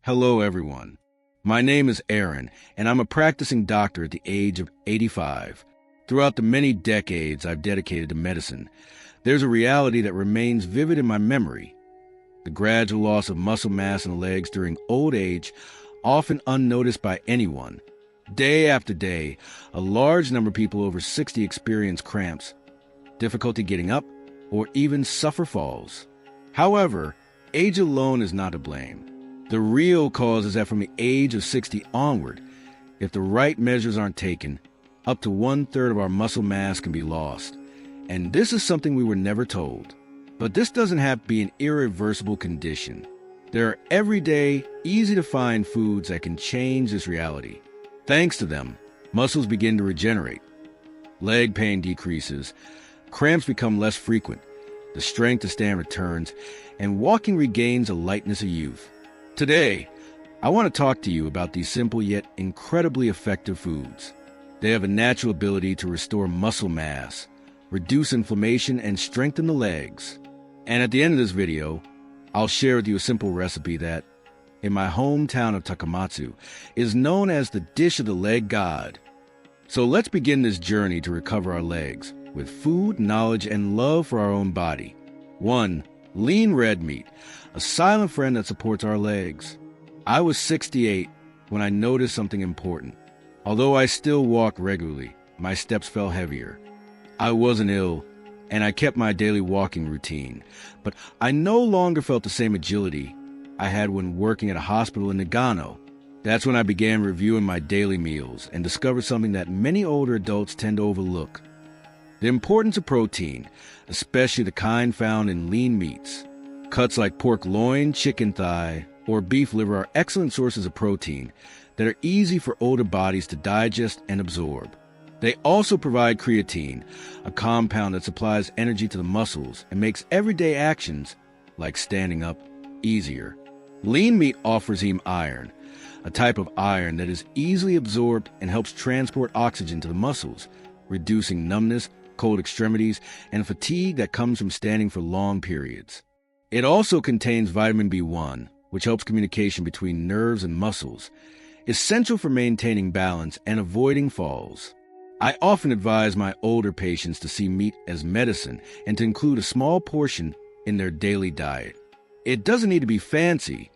Hello, everyone. My name is Aaron, and I'm a practicing doctor at the age of 85. Throughout the many decades I've dedicated to medicine, there's a reality that remains vivid in my memory. The gradual loss of muscle mass in the legs during old age, often unnoticed by anyone. Day after day, a large number of people over 60 experience cramps, difficulty getting up, or even suffer falls. However, age alone is not to blame. The real cause is that from the age of 60 onward, if the right measures aren't taken, up to 1/3 of our muscle mass can be lost. And this is something we were never told. But this doesn't have to be an irreversible condition. There are everyday, easy-to-find foods that can change this reality. Thanks to them, muscles begin to regenerate. Leg pain decreases, cramps become less frequent, the strength to stand returns, and walking regains the lightness of youth. Today, I want to talk to you about these simple yet incredibly effective foods. They have a natural ability to restore muscle mass, reduce inflammation, and strengthen the legs. And at the end of this video, I'll share with you a simple recipe that, in my hometown of Takamatsu, is known as the dish of the leg god. So let's begin this journey to recover our legs with food, knowledge, and love for our own body. 1. Lean red meat, a silent friend that supports our legs. I was 68 when I noticed something important. Although I still walk regularly, my steps felt heavier. I wasn't ill, and I kept my daily walking routine, but I no longer felt the same agility I had when working at a hospital in Nagano. That's when I began reviewing my daily meals and discovered something that many older adults tend to overlook: the importance of protein, especially the kind found in lean meats. Cuts like pork loin, chicken thigh, or beef liver are excellent sources of protein that are easy for older bodies to digest and absorb. They also provide creatine, a compound that supplies energy to the muscles and makes everyday actions, like standing up, easier. Lean meat offers heme iron, a type of iron that is easily absorbed and helps transport oxygen to the muscles, reducing numbness, cold extremities, and fatigue that comes from standing for long periods. It also contains vitamin B1, which helps communication between nerves and muscles, essential for maintaining balance and avoiding falls. I often advise my older patients to see meat as medicine and to include a small portion in their daily diet. It doesn't need to be fancy.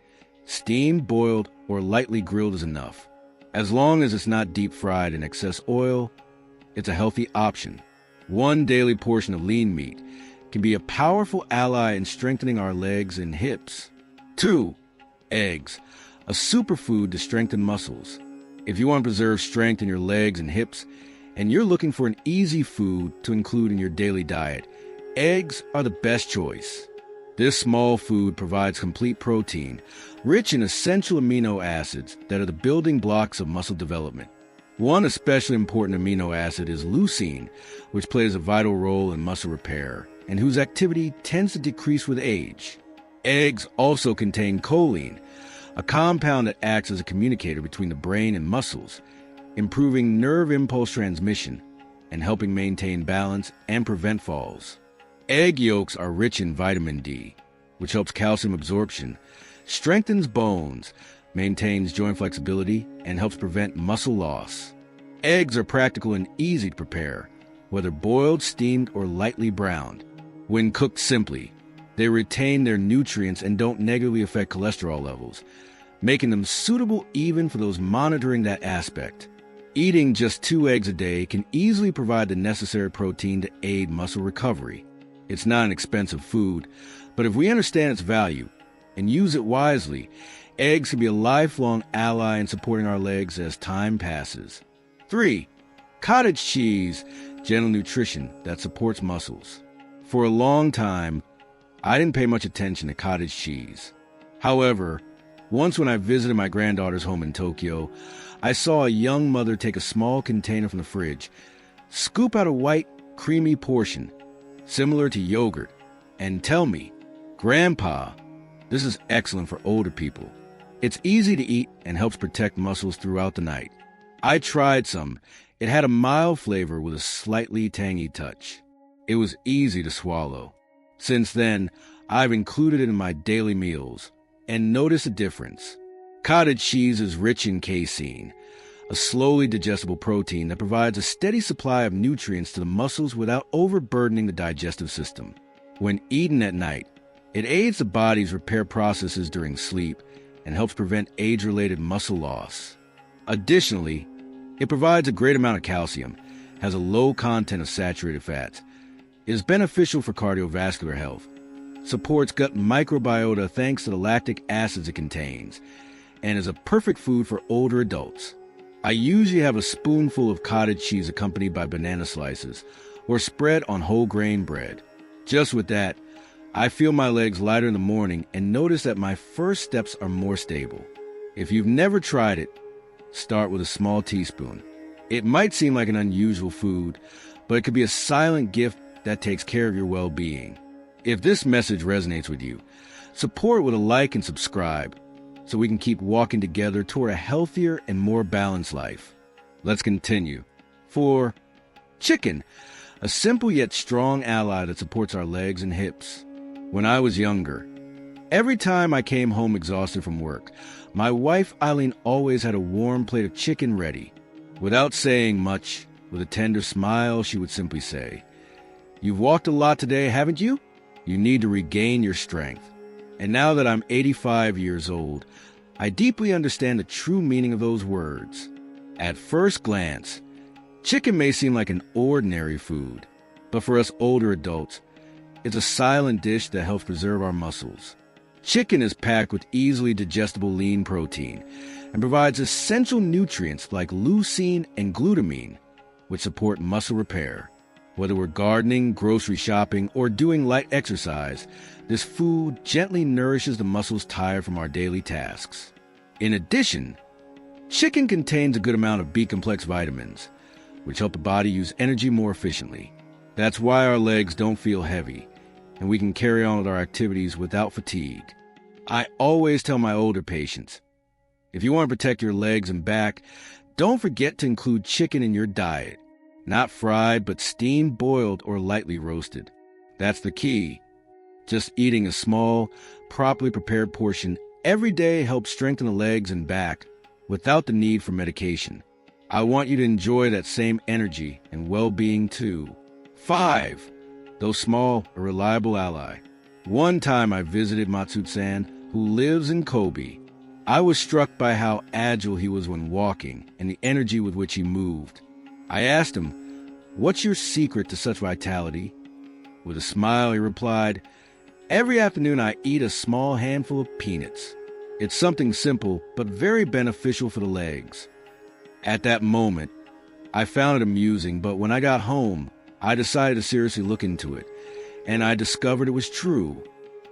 Steamed, boiled, or lightly grilled is enough. As long as it's not deep fried in excess oil, it's a healthy option. One daily portion of lean meat can be a powerful ally in strengthening our legs and hips. 2. Eggs, a superfood to strengthen muscles. If you want to preserve strength in your legs and hips, and you're looking for an easy food to include in your daily diet, eggs are the best choice. This small food provides complete protein, rich in essential amino acids that are the building blocks of muscle development. One especially important amino acid is leucine, which plays a vital role in muscle repair, and whose activity tends to decrease with age. Eggs also contain choline, a compound that acts as a communicator between the brain and muscles, improving nerve impulse transmission and helping maintain balance and prevent falls. Egg yolks are rich in vitamin D, which helps calcium absorption, strengthens bones, maintains joint flexibility, and helps prevent muscle loss. Eggs are practical and easy to prepare, whether boiled, steamed, or lightly browned. When cooked simply, they retain their nutrients and don't negatively affect cholesterol levels, making them suitable even for those monitoring that aspect. Eating just 2 eggs a day can easily provide the necessary protein to aid muscle recovery. It's not an expensive food, but if we understand its value and use it wisely, eggs can be a lifelong ally in supporting our legs as time passes. 3. Cottage cheese, gentle nutrition that supports muscles. For a long time, I didn't pay much attention to cottage cheese. However, once when I visited my granddaughter's home in Tokyo, I saw a young mother take a small container from the fridge, scoop out a white, creamy portion, similar to yogurt, and tell me, "Grandpa, this is excellent for older people. It's easy to eat and helps protect muscles throughout the night." I tried some. It had a mild flavor with a slightly tangy touch. It was easy to swallow. Since then, I've included it in my daily meals and noticed a difference. Cottage cheese is rich in casein, a slowly digestible protein that provides a steady supply of nutrients to the muscles without overburdening the digestive system. When eaten at night, it aids the body's repair processes during sleep and helps prevent age-related muscle loss. Additionally, it provides a great amount of calcium, has a low content of saturated fats, is beneficial for cardiovascular health, supports gut microbiota thanks to the lactic acids it contains, and is a perfect food for older adults. I usually have a spoonful of cottage cheese accompanied by banana slices or spread on whole grain bread. Just with that, I feel my legs lighter in the morning and notice that my first steps are more stable. If you've never tried it, start with a small teaspoon. It might seem like an unusual food, but it could be a silent gift that takes care of your well-being. If this message resonates with you, support it with a like and subscribe so we can keep walking together toward a healthier and more balanced life. Let's continue. 4. Chicken, a simple yet strong ally that supports our legs and hips. When I was younger, every time I came home exhausted from work, my wife Eileen always had a warm plate of chicken ready. Without saying much, with a tender smile, she would simply say, "You've walked a lot today, haven't you? You need to regain your strength." And now that I'm 85 years old, I deeply understand the true meaning of those words. At first glance, chicken may seem like an ordinary food, but for us older adults, it's a silent dish that helps preserve our muscles. Chicken is packed with easily digestible lean protein and provides essential nutrients like leucine and glutamine, which support muscle repair. Whether we're gardening, grocery shopping, or doing light exercise, this food gently nourishes the muscles tired from our daily tasks. In addition, chicken contains a good amount of B-complex vitamins, which help the body use energy more efficiently. That's why our legs don't feel heavy, and we can carry on with our activities without fatigue. I always tell my older patients, if you want to protect your legs and back, don't forget to include chicken in your diet. Not fried, but steamed, boiled, or lightly roasted. That's the key. Just eating a small, properly prepared portion every day helps strengthen the legs and back without the need for medication. I want you to enjoy that same energy and well-being too. 5. Though small, a reliable ally. One time I visited Matsud-san, who lives in Kobe. I was struck by how agile he was when walking and the energy with which he moved. I asked him, "What's your secret to such vitality?" With a smile, he replied, "Every afternoon I eat a small handful of peanuts. It's something simple, but very beneficial for the legs." At that moment, I found it amusing, but when I got home, I decided to seriously look into it, and I discovered it was true.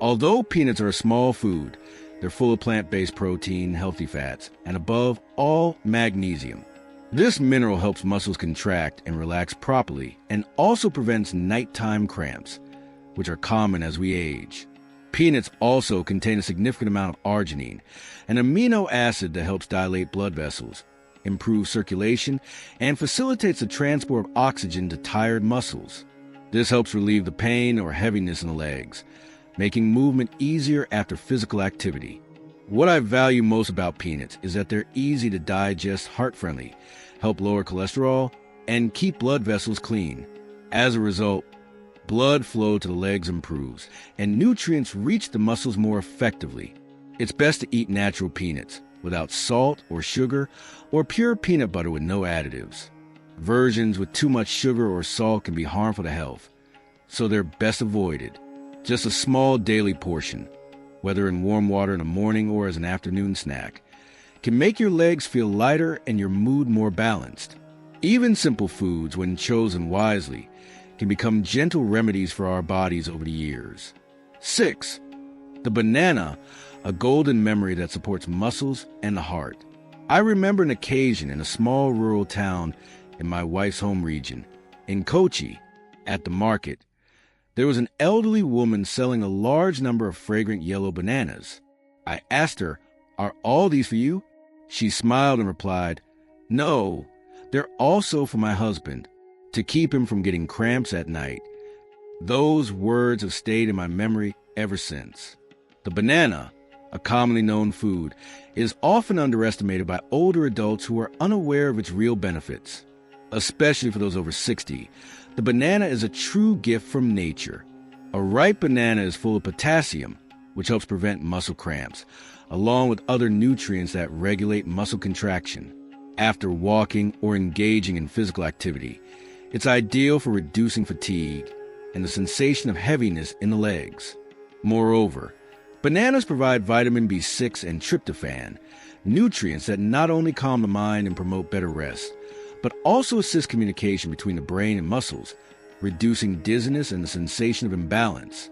Although peanuts are a small food, they're full of plant-based protein, healthy fats, and above all, magnesium. This mineral helps muscles contract and relax properly and also prevents nighttime cramps, which are common as we age. Peanuts also contain a significant amount of arginine, an amino acid that helps dilate blood vessels, improve circulation, and facilitates the transport of oxygen to tired muscles. This helps relieve the pain or heaviness in the legs, making movement easier after physical activity. What I value most about peanuts is that they're easy to digest, heart-friendly, help lower cholesterol, and keep blood vessels clean. As a result, blood flow to the legs improves, and nutrients reach the muscles more effectively. It's best to eat natural peanuts, without salt or sugar, or pure peanut butter with no additives. Versions with too much sugar or salt can be harmful to health, so they're best avoided. Just a small daily portion, whether in warm water in the morning or as an afternoon snack, can make your legs feel lighter and your mood more balanced. Even simple foods, when chosen wisely, can become gentle remedies for our bodies over the years. 6. The banana, a golden memory that supports muscles and the heart. I remember an occasion in a small rural town in my wife's home region, in Kochi, at the market. There was an elderly woman selling a large number of fragrant yellow bananas. I asked her, "Are all these for you?" She smiled and replied, "No, they're also for my husband, to keep him from getting cramps at night." Those words have stayed in my memory ever since. The banana, a commonly known food, is often underestimated by older adults who are unaware of its real benefits. Especially for those over 60, the banana is a true gift from nature. A ripe banana is full of potassium, which helps prevent muscle cramps, along with other nutrients that regulate muscle contraction. After walking or engaging in physical activity, it's ideal for reducing fatigue and the sensation of heaviness in the legs. Moreover, bananas provide vitamin B6 and tryptophan, nutrients that not only calm the mind and promote better rest, but also assist communication between the brain and muscles, reducing dizziness and the sensation of imbalance.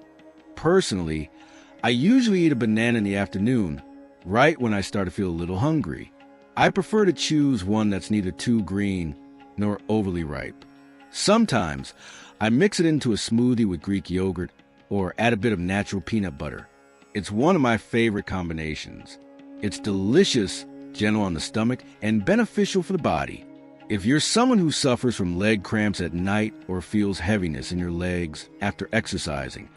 Personally, I usually eat a banana in the afternoon, right when I start to feel a little hungry. I prefer to choose one that's neither too green nor overly ripe. Sometimes, I mix it into a smoothie with Greek yogurt or add a bit of natural peanut butter. It's one of my favorite combinations. It's delicious, gentle on the stomach, and beneficial for the body. If you're someone who suffers from leg cramps at night or feels heaviness in your legs after exercising,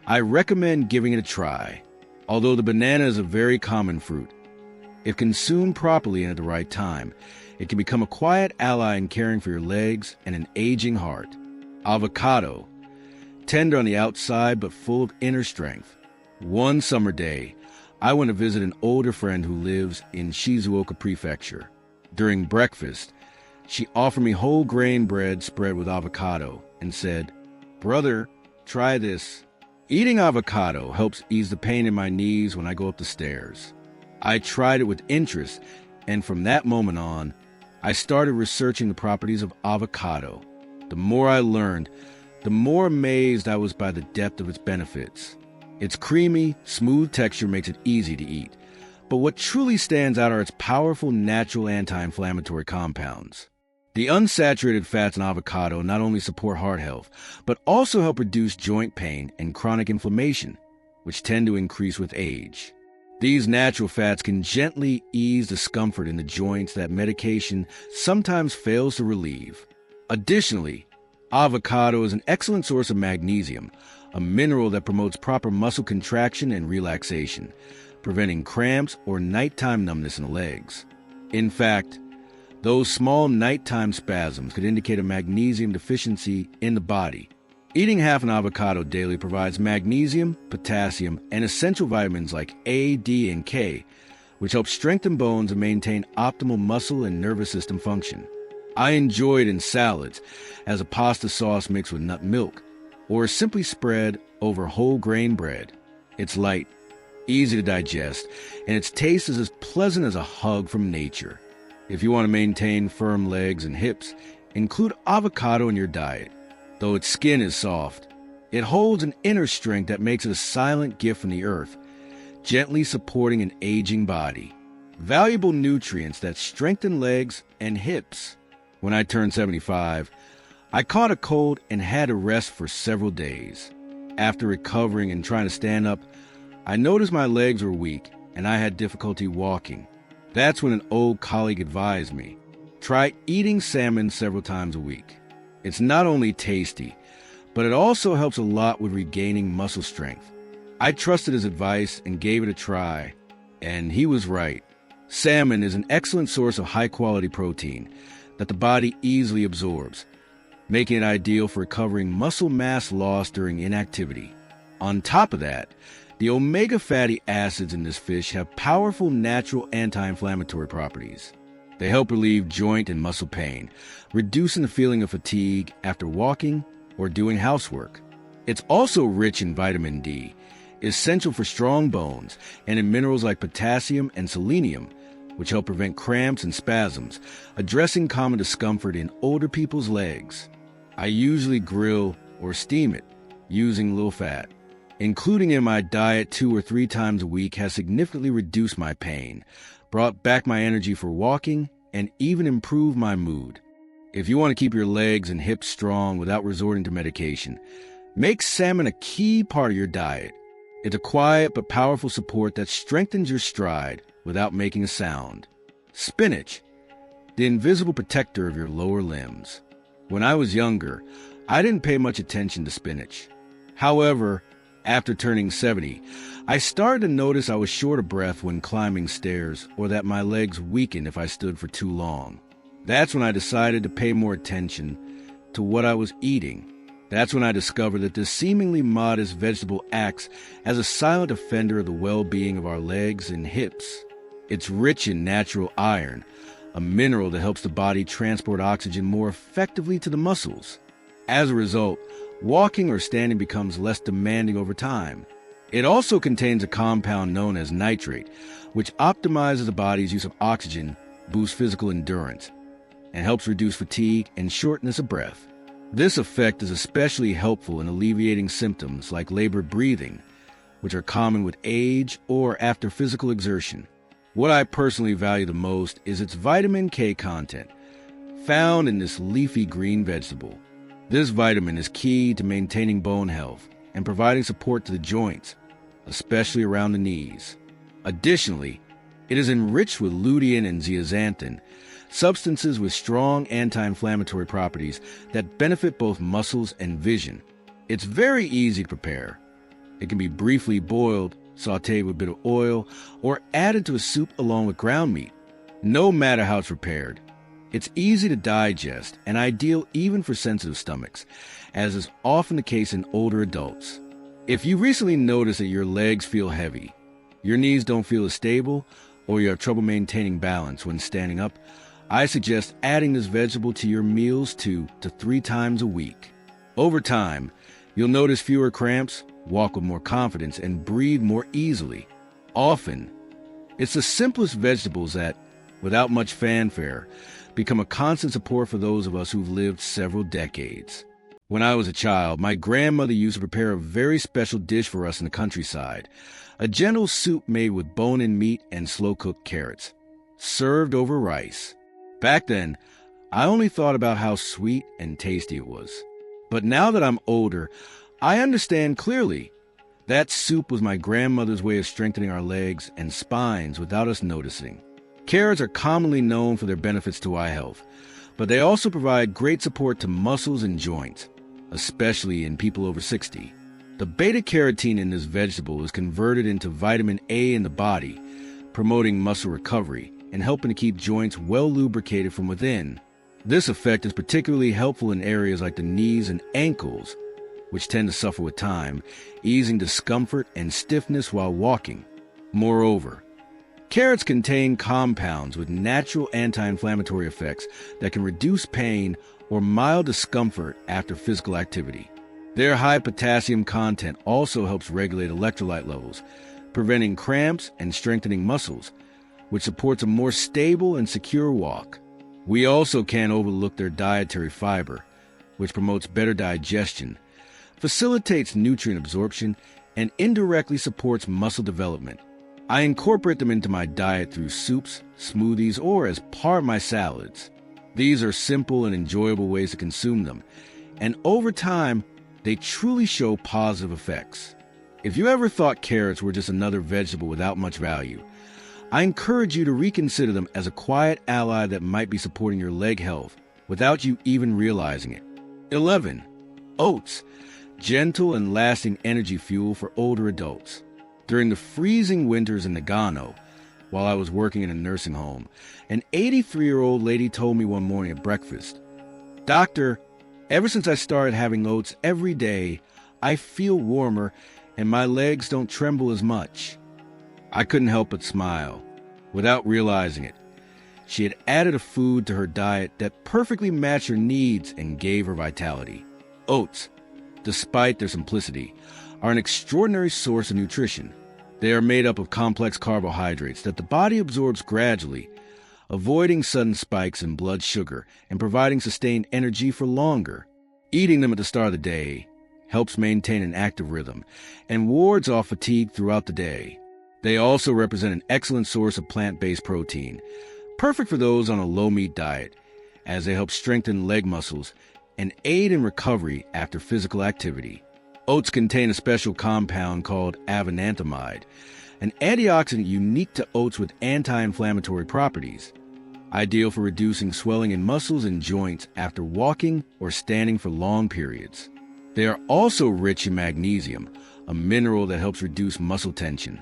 I recommend giving it a try. Although the banana is a very common fruit, if consumed properly and at the right time, it can become a quiet ally in caring for your legs and an aging heart. Avocado, tender on the outside but full of inner strength. One summer day, I went to visit an older friend who lives in Shizuoka Prefecture. During breakfast, she offered me whole grain bread spread with avocado and said, "Brother, try this." Eating avocado helps ease the pain in my knees when I go up the stairs. I tried it with interest, and from that moment on, I started researching the properties of avocado. The more I learned, the more amazed I was by the depth of its benefits. Its creamy, smooth texture makes it easy to eat, but what truly stands out are its powerful natural anti-inflammatory compounds. The unsaturated fats in avocado not only support heart health, but also help reduce joint pain and chronic inflammation, which tend to increase with age. These natural fats can gently ease discomfort in the joints that medication sometimes fails to relieve. Additionally, avocado is an excellent source of magnesium, a mineral that promotes proper muscle contraction and relaxation, preventing cramps or nighttime numbness in the legs. In fact, those small nighttime spasms could indicate a magnesium deficiency in the body. Eating half an avocado daily provides magnesium, potassium, and essential vitamins like A, D, and K, which help strengthen bones and maintain optimal muscle and nervous system function. I enjoy it in salads, as a pasta sauce mixed with nut milk, or simply spread over whole grain bread. It's light, easy to digest, and its taste is as pleasant as a hug from nature. If you want to maintain firm legs and hips, include avocado in your diet. Though its skin is soft, it holds an inner strength that makes it a silent gift from the earth, gently supporting an aging body. Valuable nutrients that strengthen legs and hips. When I turned 75, I caught a cold and had to rest for several days. After recovering and trying to stand up, I noticed my legs were weak and I had difficulty walking. That's when an old colleague advised me, try eating salmon several times a week. It's not only tasty, but it also helps a lot with regaining muscle strength. I trusted his advice and gave it a try, and he was right. Salmon is an excellent source of high-quality protein that the body easily absorbs, making it ideal for recovering muscle mass lost during inactivity. On top of that, the omega fatty acids in this fish have powerful natural anti-inflammatory properties. They help relieve joint and muscle pain, reducing the feeling of fatigue after walking or doing housework. It's also rich in vitamin D, essential for strong bones, and in minerals like potassium and selenium, which help prevent cramps and spasms, addressing common discomfort in older people's legs. I usually grill or steam it, using low fat. Including in my diet 2 or 3 times a week has significantly reduced my pain, brought back my energy for walking, and even improved my mood. If you want to keep your legs and hips strong without resorting to medication, make salmon a key part of your diet. It's a quiet but powerful support that strengthens your stride without making a sound. Spinach, the invisible protector of your lower limbs. When I was younger, I didn't pay much attention to spinach. However, After turning 70, I started to notice I was short of breath when climbing stairs or that my legs weakened if I stood for too long. That's when I decided to pay more attention to what I was eating. That's when I discovered that this seemingly modest vegetable acts as a silent defender of the well-being of our legs and hips. It's rich in natural iron, a mineral that helps the body transport oxygen more effectively to the muscles. As a result, walking or standing becomes less demanding over time. It also contains a compound known as nitrate, which optimizes the body's use of oxygen, boosts physical endurance, and helps reduce fatigue and shortness of breath. This effect is especially helpful in alleviating symptoms like labored breathing, which are common with age or after physical exertion. What I personally value the most is its vitamin K content, found in this leafy green vegetable. This vitamin is key to maintaining bone health and providing support to the joints, especially around the knees. Additionally, it is enriched with lutein and zeaxanthin, substances with strong anti-inflammatory properties that benefit both muscles and vision. It's very easy to prepare. It can be briefly boiled, sautéed with a bit of oil, or added to a soup along with ground meat. No matter how it's prepared, it's easy to digest and ideal even for sensitive stomachs, as is often the case in older adults. If you recently notice that your legs feel heavy, your knees don't feel as stable, or you have trouble maintaining balance when standing up, I suggest adding this vegetable to your meals 2 to 3 times a week. Over time, you'll notice fewer cramps, walk with more confidence, and breathe more easily. Often, it's the simplest vegetables that, without much fanfare, become a constant support for those of us who've lived several decades. When I was a child, my grandmother used to prepare a very special dish for us in the countryside, a gentle soup made with bone-in meat and slow-cooked carrots, served over rice. Back then, I only thought about how sweet and tasty it was. But now that I'm older, I understand clearly. That soup was my grandmother's way of strengthening our legs and spines without us noticing. Carrots are commonly known for their benefits to eye health, but they also provide great support to muscles and joints, especially in people over 60. The beta-carotene in this vegetable is converted into vitamin A in the body, promoting muscle recovery and helping to keep joints well lubricated from within. This effect is particularly helpful in areas like the knees and ankles, which tend to suffer with time, easing discomfort and stiffness while walking. Moreover, carrots contain compounds with natural anti-inflammatory effects that can reduce pain or mild discomfort after physical activity. Their high potassium content also helps regulate electrolyte levels, preventing cramps and strengthening muscles, which supports a more stable and secure walk. We also can't overlook their dietary fiber, which promotes better digestion, facilitates nutrient absorption, and indirectly supports muscle development. I incorporate them into my diet through soups, smoothies, or as part of my salads. These are simple and enjoyable ways to consume them, and over time, they truly show positive effects. If you ever thought carrots were just another vegetable without much value, I encourage you to reconsider them as a quiet ally that might be supporting your leg health without you even realizing it. 11. Oats, gentle and lasting energy fuel for older adults. During the freezing winters in Nagano, while I was working in a nursing home, an 83-year-old lady told me one morning at breakfast, "Doctor, ever since I started having oats every day, I feel warmer and my legs don't tremble as much." I couldn't help but smile. Without realizing it, she had added a food to her diet that perfectly matched her needs and gave her vitality. Oats, despite their simplicity, are an extraordinary source of nutrition. They are made up of complex carbohydrates that the body absorbs gradually, avoiding sudden spikes in blood sugar and providing sustained energy for longer. Eating them at the start of the day helps maintain an active rhythm and wards off fatigue throughout the day. They also represent an excellent source of plant-based protein, perfect for those on a low-meat diet, as they help strengthen leg muscles and aid in recovery after physical activity. Oats contain a special compound called avenantamide, an antioxidant unique to oats with anti-inflammatory properties, ideal for reducing swelling in muscles and joints after walking or standing for long periods. They are also rich in magnesium, a mineral that helps reduce muscle tension,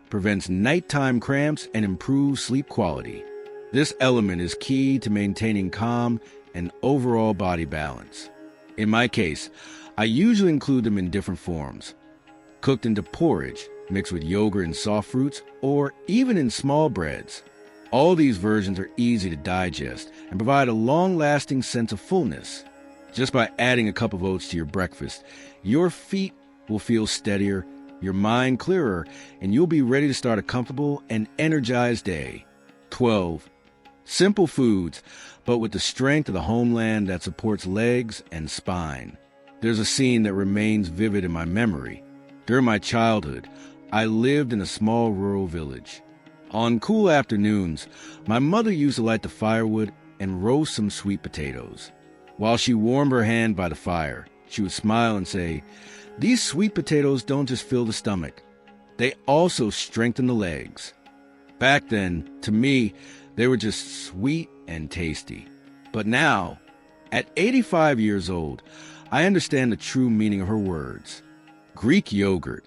prevents nighttime cramps, and improves sleep quality. This element is key to maintaining calm and overall body balance. In my case, I usually include them in different forms, cooked into porridge, mixed with yogurt and soft fruits, or even in small breads. All these versions are easy to digest and provide a long-lasting sense of fullness. Just by adding a cup of oats to your breakfast, your feet will feel steadier, your mind clearer, and you'll be ready to start a comfortable and energized day. 12. Simple foods, but with the strength of the homeland that supports legs and spine. There's a scene that remains vivid in my memory. During my childhood, I lived in a small rural village. On cool afternoons, my mother used to light the firewood and roast some sweet potatoes. While she warmed her hand by the fire, she would smile and say, "These sweet potatoes don't just fill the stomach, they also strengthen the legs." Back then, to me, they were just sweet and tasty. But now, at 85 years old, I understand the true meaning of her words. Greek yogurt,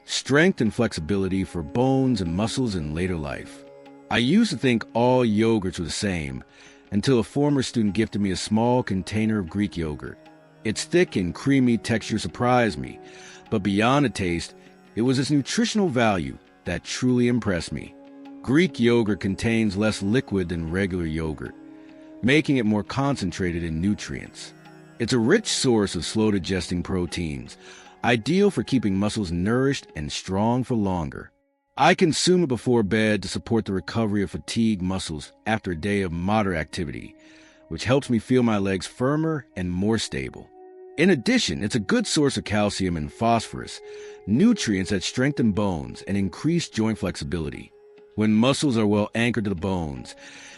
strength and flexibility for bones and muscles in later life. I used to think all yogurts were the same until a former student gifted me a small container of Greek yogurt. Its thick and creamy texture surprised me, but beyond the taste, it was its nutritional value that truly impressed me. Greek yogurt contains less liquid than regular yogurt, making it more concentrated in nutrients. It's a rich source of slow-digesting proteins, ideal for keeping muscles nourished and strong for longer. I consume it before bed to support the recovery of fatigued muscles after a day of moderate activity, which helps me feel my legs firmer and more stable. In addition, it's a good source of calcium and phosphorus, nutrients that strengthen bones and increase joint flexibility. When muscles are well anchored to the bones,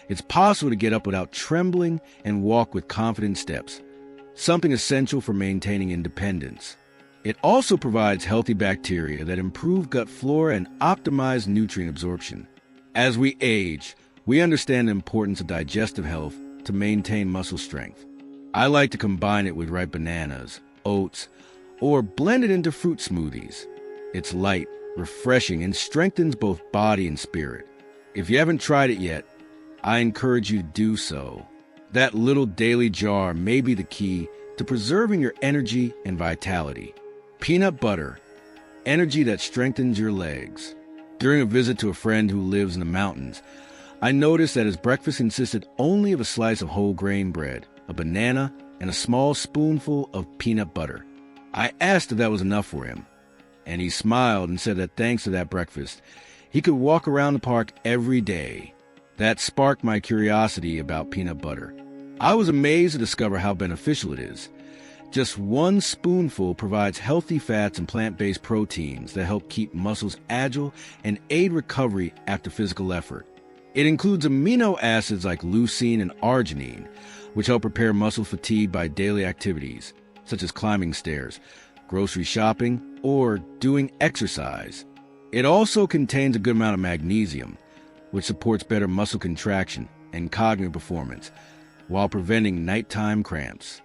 it's possible to get up without trembling and walk with confident steps, something essential for maintaining independence. It also provides healthy bacteria that improve gut flora and optimize nutrient absorption. As we age, we understand the importance of digestive health to maintain muscle strength. I like to combine it with ripe bananas, oats, or blend it into fruit smoothies. It's light, refreshing, and strengthens both body and spirit. If you haven't tried it yet, I encourage you to do so. That little daily jar may be the key to preserving your energy and vitality. Peanut butter, energy that strengthens your legs. During a visit to a friend who lives in the mountains, I noticed that his breakfast consisted only of a slice of whole grain bread, a banana, and a small spoonful of peanut butter. I asked if that was enough for him, and he smiled and said that thanks to that breakfast, he could walk around the park every day. That sparked my curiosity about peanut butter. I was amazed to discover how beneficial it is. Just one spoonful provides healthy fats and plant-based proteins that help keep muscles agile and aid recovery after physical effort. It includes amino acids like leucine and arginine, which help repair muscle fatigue by daily activities, such as climbing stairs, grocery shopping, or doing exercise. It also contains a good amount of magnesium, which supports better muscle contraction and cognitive performance, while preventing nighttime cramps.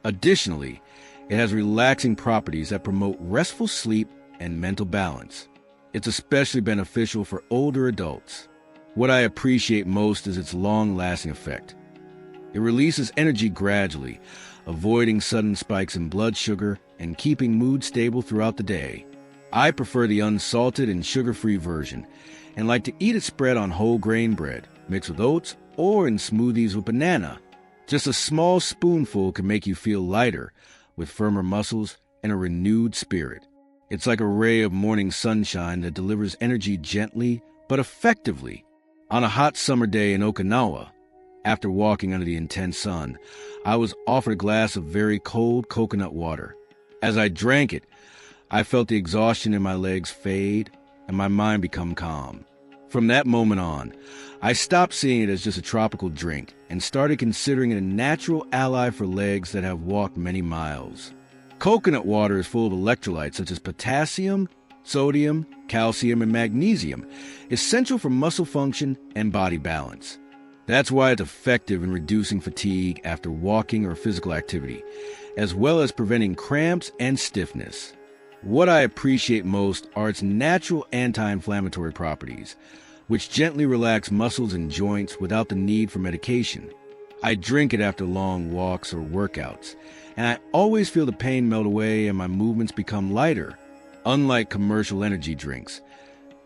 Additionally, it has relaxing properties that promote restful sleep and mental balance. It's especially beneficial for older adults. What I appreciate most is its long-lasting effect. It releases energy gradually, avoiding sudden spikes in blood sugar and keeping mood stable throughout the day. I prefer the unsalted and sugar-free version and like to eat it spread on whole grain bread, mixed with oats, or in smoothies with banana. Just a small spoonful can make you feel lighter, with firmer muscles and a renewed spirit. It's like a ray of morning sunshine that delivers energy gently but effectively. On a hot summer day in Okinawa, after walking under the intense sun, I was offered a glass of very cold coconut water. As I drank it, I felt the exhaustion in my legs fade and my mind become calm. From that moment on, I stopped seeing it as just a tropical drink and started considering it a natural ally for legs that have walked many miles. Coconut water is full of electrolytes such as potassium, sodium, calcium, and magnesium, essential for muscle function and body balance. That's why it's effective in reducing fatigue after walking or physical activity, as well as preventing cramps and stiffness. What I appreciate most are its natural anti-inflammatory properties, which gently relax muscles and joints without the need for medication. I drink it after long walks or workouts, and I always feel the pain melt away and my movements become lighter, unlike commercial energy drinks.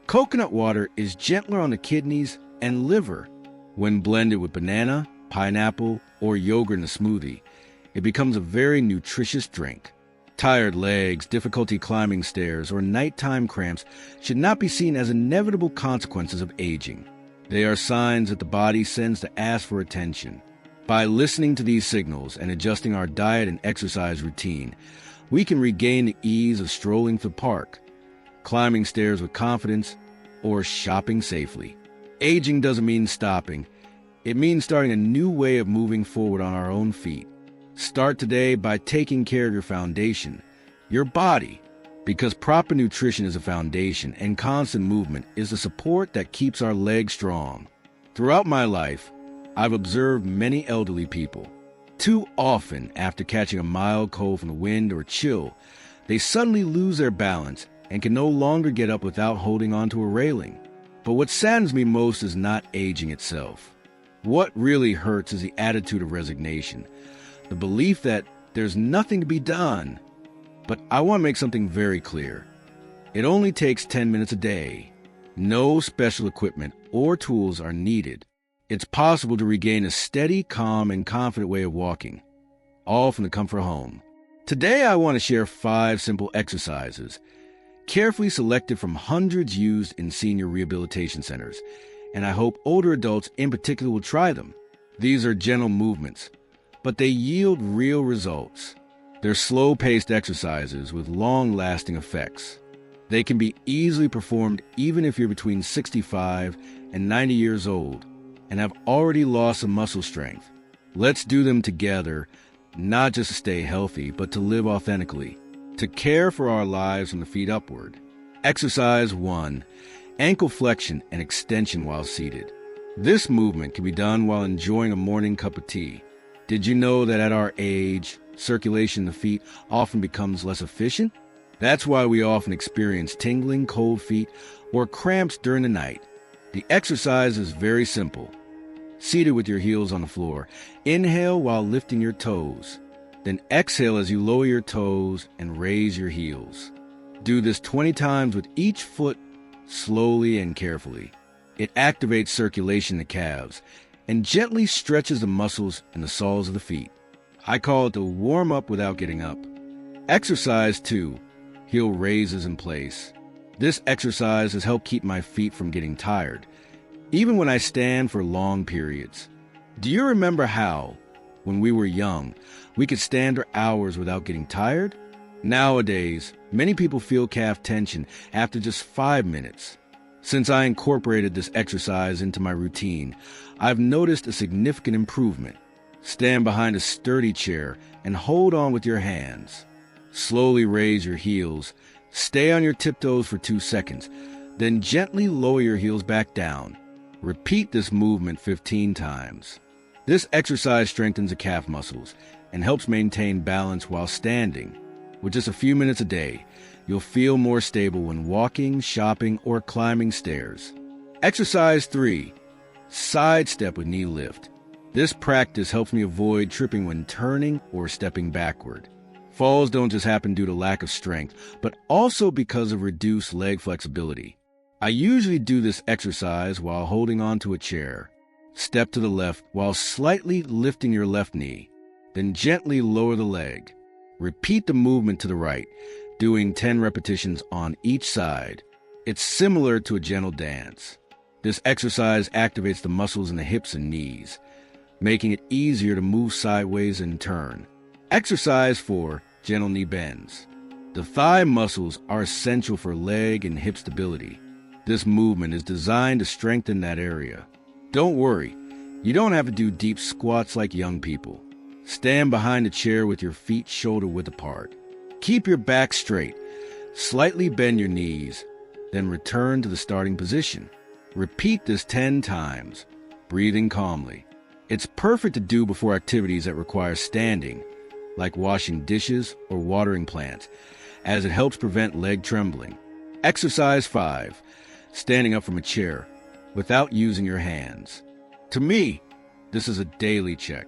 Coconut water is gentler on the kidneys and liver. When blended with banana, pineapple, or yogurt in a smoothie, it becomes a very nutritious drink. Tired legs, difficulty climbing stairs, or nighttime cramps should not be seen as inevitable consequences of aging. They are signs that the body sends to ask for attention. By listening to these signals and adjusting our diet and exercise routine, we can regain the ease of strolling to the park, climbing stairs with confidence, or shopping safely. Aging doesn't mean stopping. It means starting a new way of moving forward on our own feet. Start today by taking care of your foundation, your body, because proper nutrition is a foundation and constant movement is the support that keeps our legs strong. Throughout my life, I've observed many elderly people. Too often, after catching a mild cold from the wind or chill, they suddenly lose their balance and can no longer get up without holding onto a railing. But what saddens me most is not aging itself. What really hurts is the attitude of resignation, the belief that there's nothing to be done. But I want to make something very clear. It only takes 10 minutes a day. No special equipment or tools are needed. It's possible to regain a steady, calm, and confident way of walking, all from the comfort of home. Today, I want to share 5 simple exercises, carefully selected from hundreds used in senior rehabilitation centers, and I hope older adults in particular will try them. These are gentle movements, but they yield real results. They're slow-paced exercises with long-lasting effects. They can be easily performed even if you're between 65 and 90 years old and have already lost some muscle strength. Let's do them together, not just to stay healthy, but to live authentically, to care for our lives from the feet upward. Exercise 1, ankle flexion and extension while seated. This movement can be done while enjoying a morning cup of tea. Did you know that at our age, circulation in the feet often becomes less efficient? That's why we often experience tingling, cold feet, or cramps during the night. The exercise is very simple. Seated with your heels on the floor, inhale while lifting your toes. Then exhale as you lower your toes and raise your heels. Do this 20 times with each foot, slowly and carefully. It activates circulation in the calves and gently stretches the muscles in the soles of the feet. I call it the warm-up without getting up. Exercise 2, heel raises in place. This exercise has helped keep my feet from getting tired, even when I stand for long periods. Do you remember how, when we were young, we could stand for hours without getting tired? Nowadays, many people feel calf tension after just 5 minutes. Since I incorporated this exercise into my routine, I've noticed a significant improvement. Stand behind a sturdy chair and hold on with your hands. Slowly raise your heels. Stay on your tiptoes for 2 seconds, then gently lower your heels back down. Repeat this movement 15 times. This exercise strengthens the calf muscles and helps maintain balance while standing. With just a few minutes a day, you'll feel more stable when walking, shopping, or climbing stairs. Exercise 3, side step with knee lift. This practice helps me avoid tripping when turning or stepping backward. Falls don't just happen due to lack of strength, but also because of reduced leg flexibility. I usually do this exercise while holding onto a chair. Step to the left while slightly lifting your left knee, then gently lower the leg. Repeat the movement to the right, doing 10 repetitions on each side. It's similar to a gentle dance. This exercise activates the muscles in the hips and knees, making it easier to move sideways and turn. Exercise 4, gentle knee bends. The thigh muscles are essential for leg and hip stability. This movement is designed to strengthen that area. Don't worry, you don't have to do deep squats like young people. Stand behind a chair with your feet shoulder-width apart. Keep your back straight. Slightly bend your knees, then return to the starting position. Repeat this 10 times, breathing calmly. It's perfect to do before activities that require standing, like washing dishes or watering plants, as it helps prevent leg trembling. Exercise 5. Standing up from a chair without using your hands. To me, this is a daily check.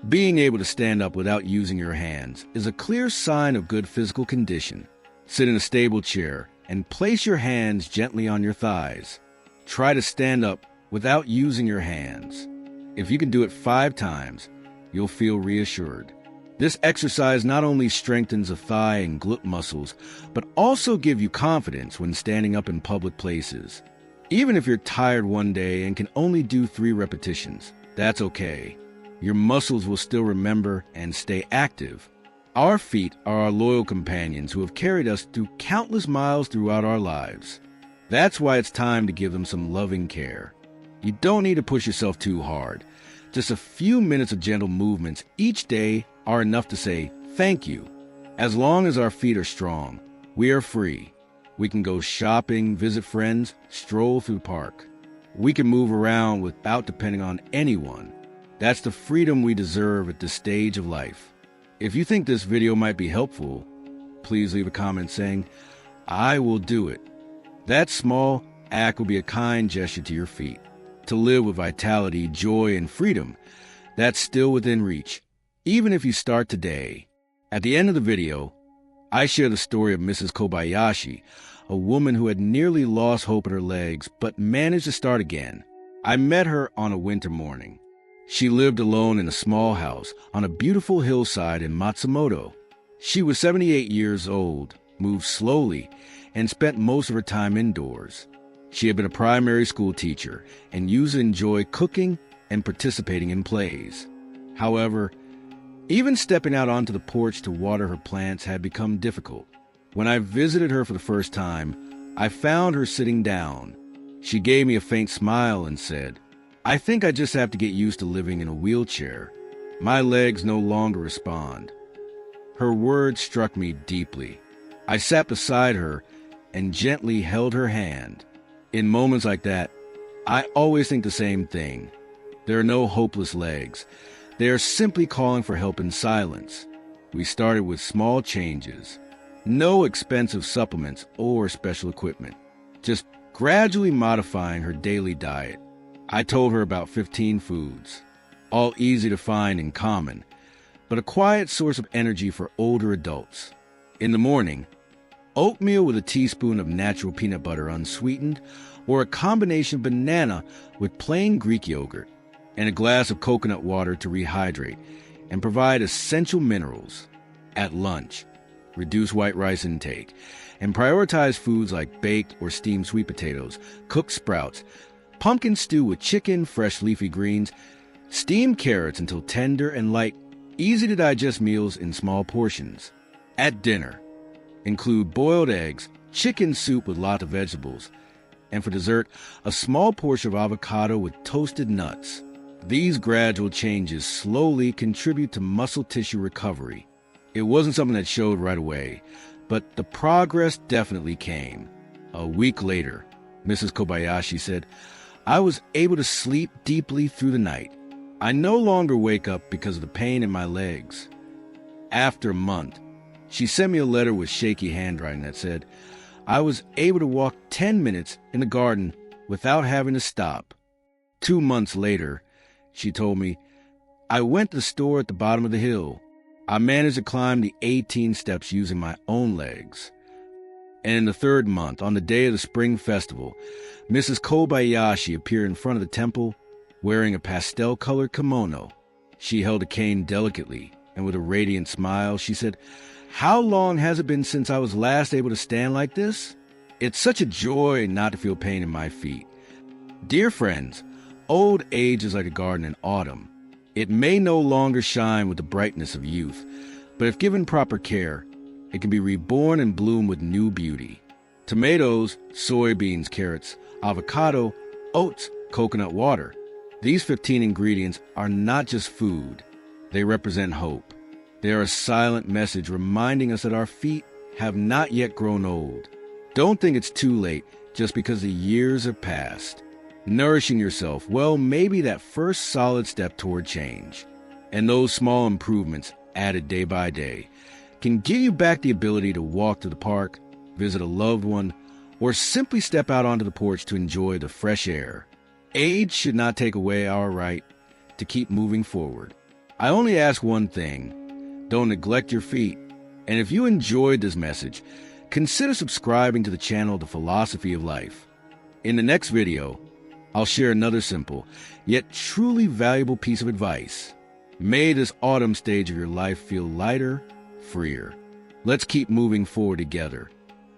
Being able to stand up without using your hands is a clear sign of good physical condition. Sit in a stable chair and place your hands gently on your thighs. Try to stand up without using your hands. If you can do it 5 times, you'll feel reassured. This exercise not only strengthens the thigh and glute muscles, but also gives you confidence when standing up in public places. Even if you're tired one day and can only do 3 repetitions, that's okay. Your muscles will still remember and stay active. Our feet are our loyal companions who have carried us through countless miles throughout our lives. That's why it's time to give them some loving care. You don't need to push yourself too hard. Just a few minutes of gentle movements each day are enough to say thank you. As long as our feet are strong, we are free. We can go shopping, visit friends, stroll through the park. We can move around without depending on anyone. That's the freedom we deserve at this stage of life. If you think this video might be helpful, please leave a comment saying, "I will do it." That small act will be a kind gesture to your feet. To live with vitality, joy, and freedom, that's still within reach, even if you start today. At the end of the video, I share the story of Mrs. Kobayashi, a woman who had nearly lost hope in her legs but managed to start again. I met her on a winter morning. She lived alone in a small house on a beautiful hillside in Matsumoto. She was 78 years old, moved slowly, and spent most of her time indoors. She had been a primary school teacher and used to enjoy cooking and participating in plays. However, even stepping out onto the porch to water her plants had become difficult. When I visited her for the first time, I found her sitting down. She gave me a faint smile and said, "I think I just have to get used to living in a wheelchair. My legs no longer respond." Her words struck me deeply. I sat beside her and gently held her hand. In moments like that, I always think the same thing. There are no hopeless legs. They are simply calling for help in silence. We started with small changes. No expensive supplements or special equipment. Just gradually modifying her daily diet. I told her about 15 foods, all easy to find and common, but a quiet source of energy for older adults. In the morning, oatmeal with a teaspoon of natural peanut butter unsweetened, or a combination of banana with plain Greek yogurt, and a glass of coconut water to rehydrate and provide essential minerals. At lunch, reduce white rice intake and prioritize foods like baked or steamed sweet potatoes, cooked sprouts, pumpkin stew with chicken, fresh leafy greens, steamed carrots until tender and light, easy-to-digest meals in small portions. At dinner, include boiled eggs, chicken soup with lots of vegetables, and for dessert, a small portion of avocado with toasted nuts. These gradual changes slowly contribute to muscle tissue recovery. It wasn't something that showed right away, but the progress definitely came. A week later, Mrs. Kobayashi said, "I was able to sleep deeply through the night. I no longer wake up because of the pain in my legs." After a month, she sent me a letter with shaky handwriting that said, "I was able to walk 10 minutes in the garden without having to stop." 2 months later, she told me, "I went to the store at the bottom of the hill. I managed to climb the 18 steps using my own legs." And in the 3rd month, on the day of the spring festival, Mrs. Kobayashi appeared in front of the temple wearing a pastel-colored kimono. She held a cane delicately, and with a radiant smile, she said, "How long has it been since I was last able to stand like this? It's such a joy not to feel pain in my feet." Dear friends, old age is like a garden in autumn. It may no longer shine with the brightness of youth, but if given proper care, it can be reborn and bloom with new beauty. Tomatoes, soybeans, carrots, avocado, oats, coconut water. These 15 ingredients are not just food. They represent hope. They are a silent message reminding us that our feet have not yet grown old. Don't think it's too late just because the years have passed. Nourishing yourself, well, maybe that first solid step toward change. And those small improvements, added day by day, can give you back the ability to walk to the park, visit a loved one, or simply step out onto the porch to enjoy the fresh air. Age should not take away our right to keep moving forward. I only ask one thing: don't neglect your feet. And if you enjoyed this message, consider subscribing to the channel The Philosophy of Life. In the next video, I'll share another simple, yet truly valuable piece of advice. May this autumn stage of your life feel lighter, freer. Let's keep moving forward together,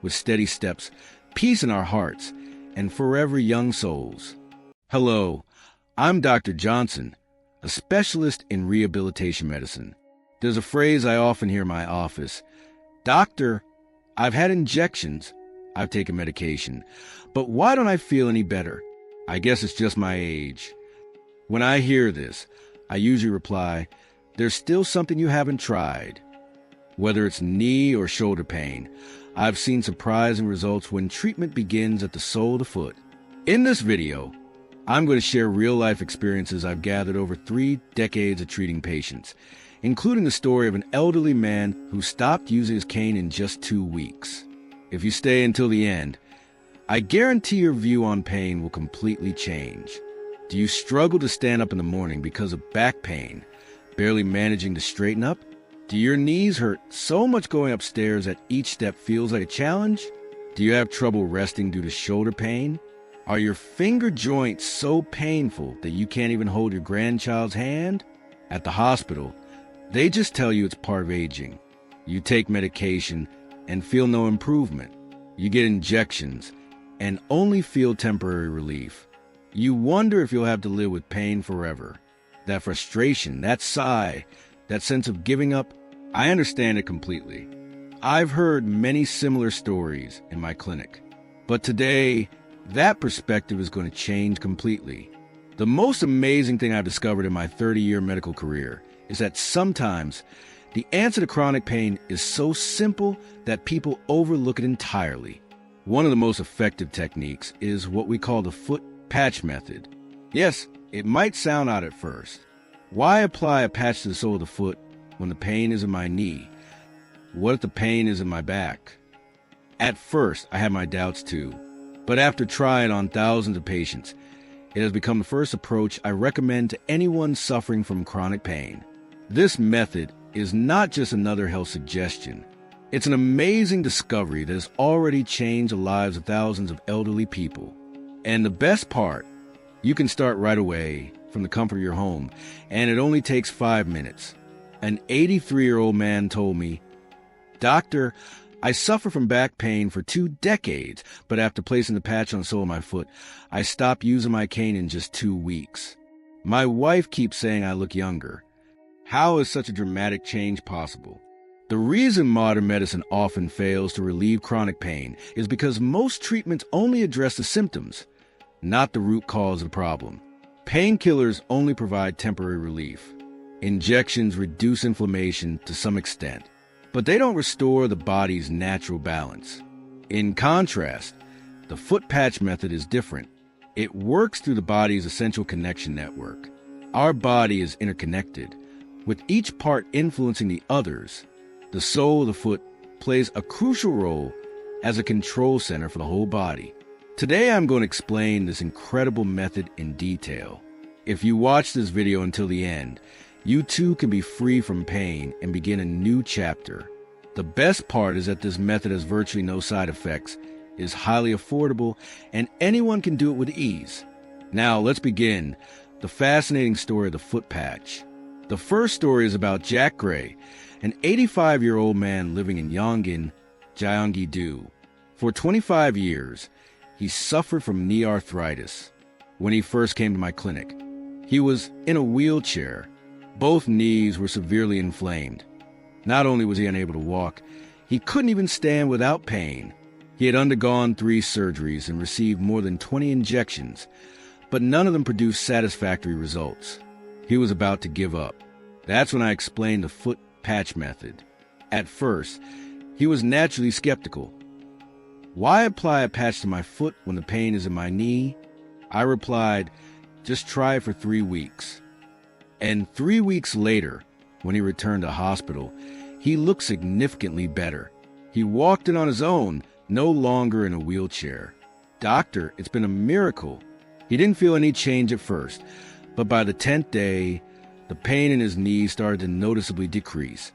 with steady steps, peace in our hearts, and forever young souls. Hello, I'm Dr. Johnson, a specialist in rehabilitation medicine. There's a phrase I often hear in my office: "Doctor, I've had injections, I've taken medication, but why don't I feel any better? I guess it's just my age." When I hear this, I usually reply, there's still something you haven't tried. Whether it's knee or shoulder pain, I've seen surprising results when treatment begins at the sole of the foot. In this video, I'm going to share real-life experiences I've gathered over 3 decades of treating patients, including the story of an elderly man who stopped using his cane in just 2 weeks. If you stay until the end, I guarantee your view on pain will completely change. Do you struggle to stand up in the morning because of back pain, barely managing to straighten up? Do your knees hurt so much going upstairs that each step feels like a challenge? Do you have trouble resting due to shoulder pain? Are your finger joints so painful that you can't even hold your grandchild's hand? At the hospital, they just tell you it's part of aging. You take medication and feel no improvement. You get injections and only feel temporary relief. You wonder if you'll have to live with pain forever. That frustration, that sigh, that sense of giving up, I understand it completely. I've heard many similar stories in my clinic. But today, that perspective is going to change completely. The most amazing thing I've discovered in my 30-year medical career is that sometimes the answer to chronic pain is so simple that people overlook it entirely. One of the most effective techniques is what we call the foot patch method. Yes, it might sound odd at first. Why apply a patch to the sole of the foot when the pain is in my knee? What if the pain is in my back? At first, I had my doubts too. But after trying on thousands of patients, it has become the first approach I recommend to anyone suffering from chronic pain. This method is not just another health suggestion. It's an amazing discovery that has already changed the lives of thousands of elderly people. And the best part, you can start right away from the comfort of your home, and it only takes 5 minutes. An 83-year-old man told me, "Doctor, I suffer from back pain for 2 decades, but after placing the patch on the sole of my foot, I stopped using my cane in just 2 weeks. My wife keeps saying I look younger. How is such a dramatic change possible?" The reason modern medicine often fails to relieve chronic pain is because most treatments only address the symptoms, not the root cause of the problem. Painkillers only provide temporary relief. Injections reduce inflammation to some extent, but they don't restore the body's natural balance. In contrast, the foot patch method is different. It works through the body's essential connection network. Our body is interconnected, with each part influencing the others. The sole of the foot plays a crucial role as a control center for the whole body. Today I'm going to explain this incredible method in detail. If you watch this video until the end, you too can be free from pain and begin a new chapter. The best part is that this method has virtually no side effects, is highly affordable, and anyone can do it with ease. Now let's begin the fascinating story of the foot patch. The first story is about Jack Gray, an 85-year-old man living in Yongin, Gyeonggi-do. For 25 years, he suffered from knee arthritis. When he first came to my clinic, he was in a wheelchair. Both knees were severely inflamed. Not only was he unable to walk, he couldn't even stand without pain. He had undergone 3 surgeries and received more than 20 injections, but none of them produced satisfactory results. He was about to give up. That's when I explained the foot patch method. At first, he was naturally skeptical. Why apply a patch to my foot when the pain is in my knee? I replied, just try it for 3 weeks. And 3 weeks later, when he returned to hospital, he looked significantly better. He walked in on his own, no longer in a wheelchair. "Doctor, it's been a miracle." He didn't feel any change at first, but by the 10th day, the pain in his knees started to noticeably decrease.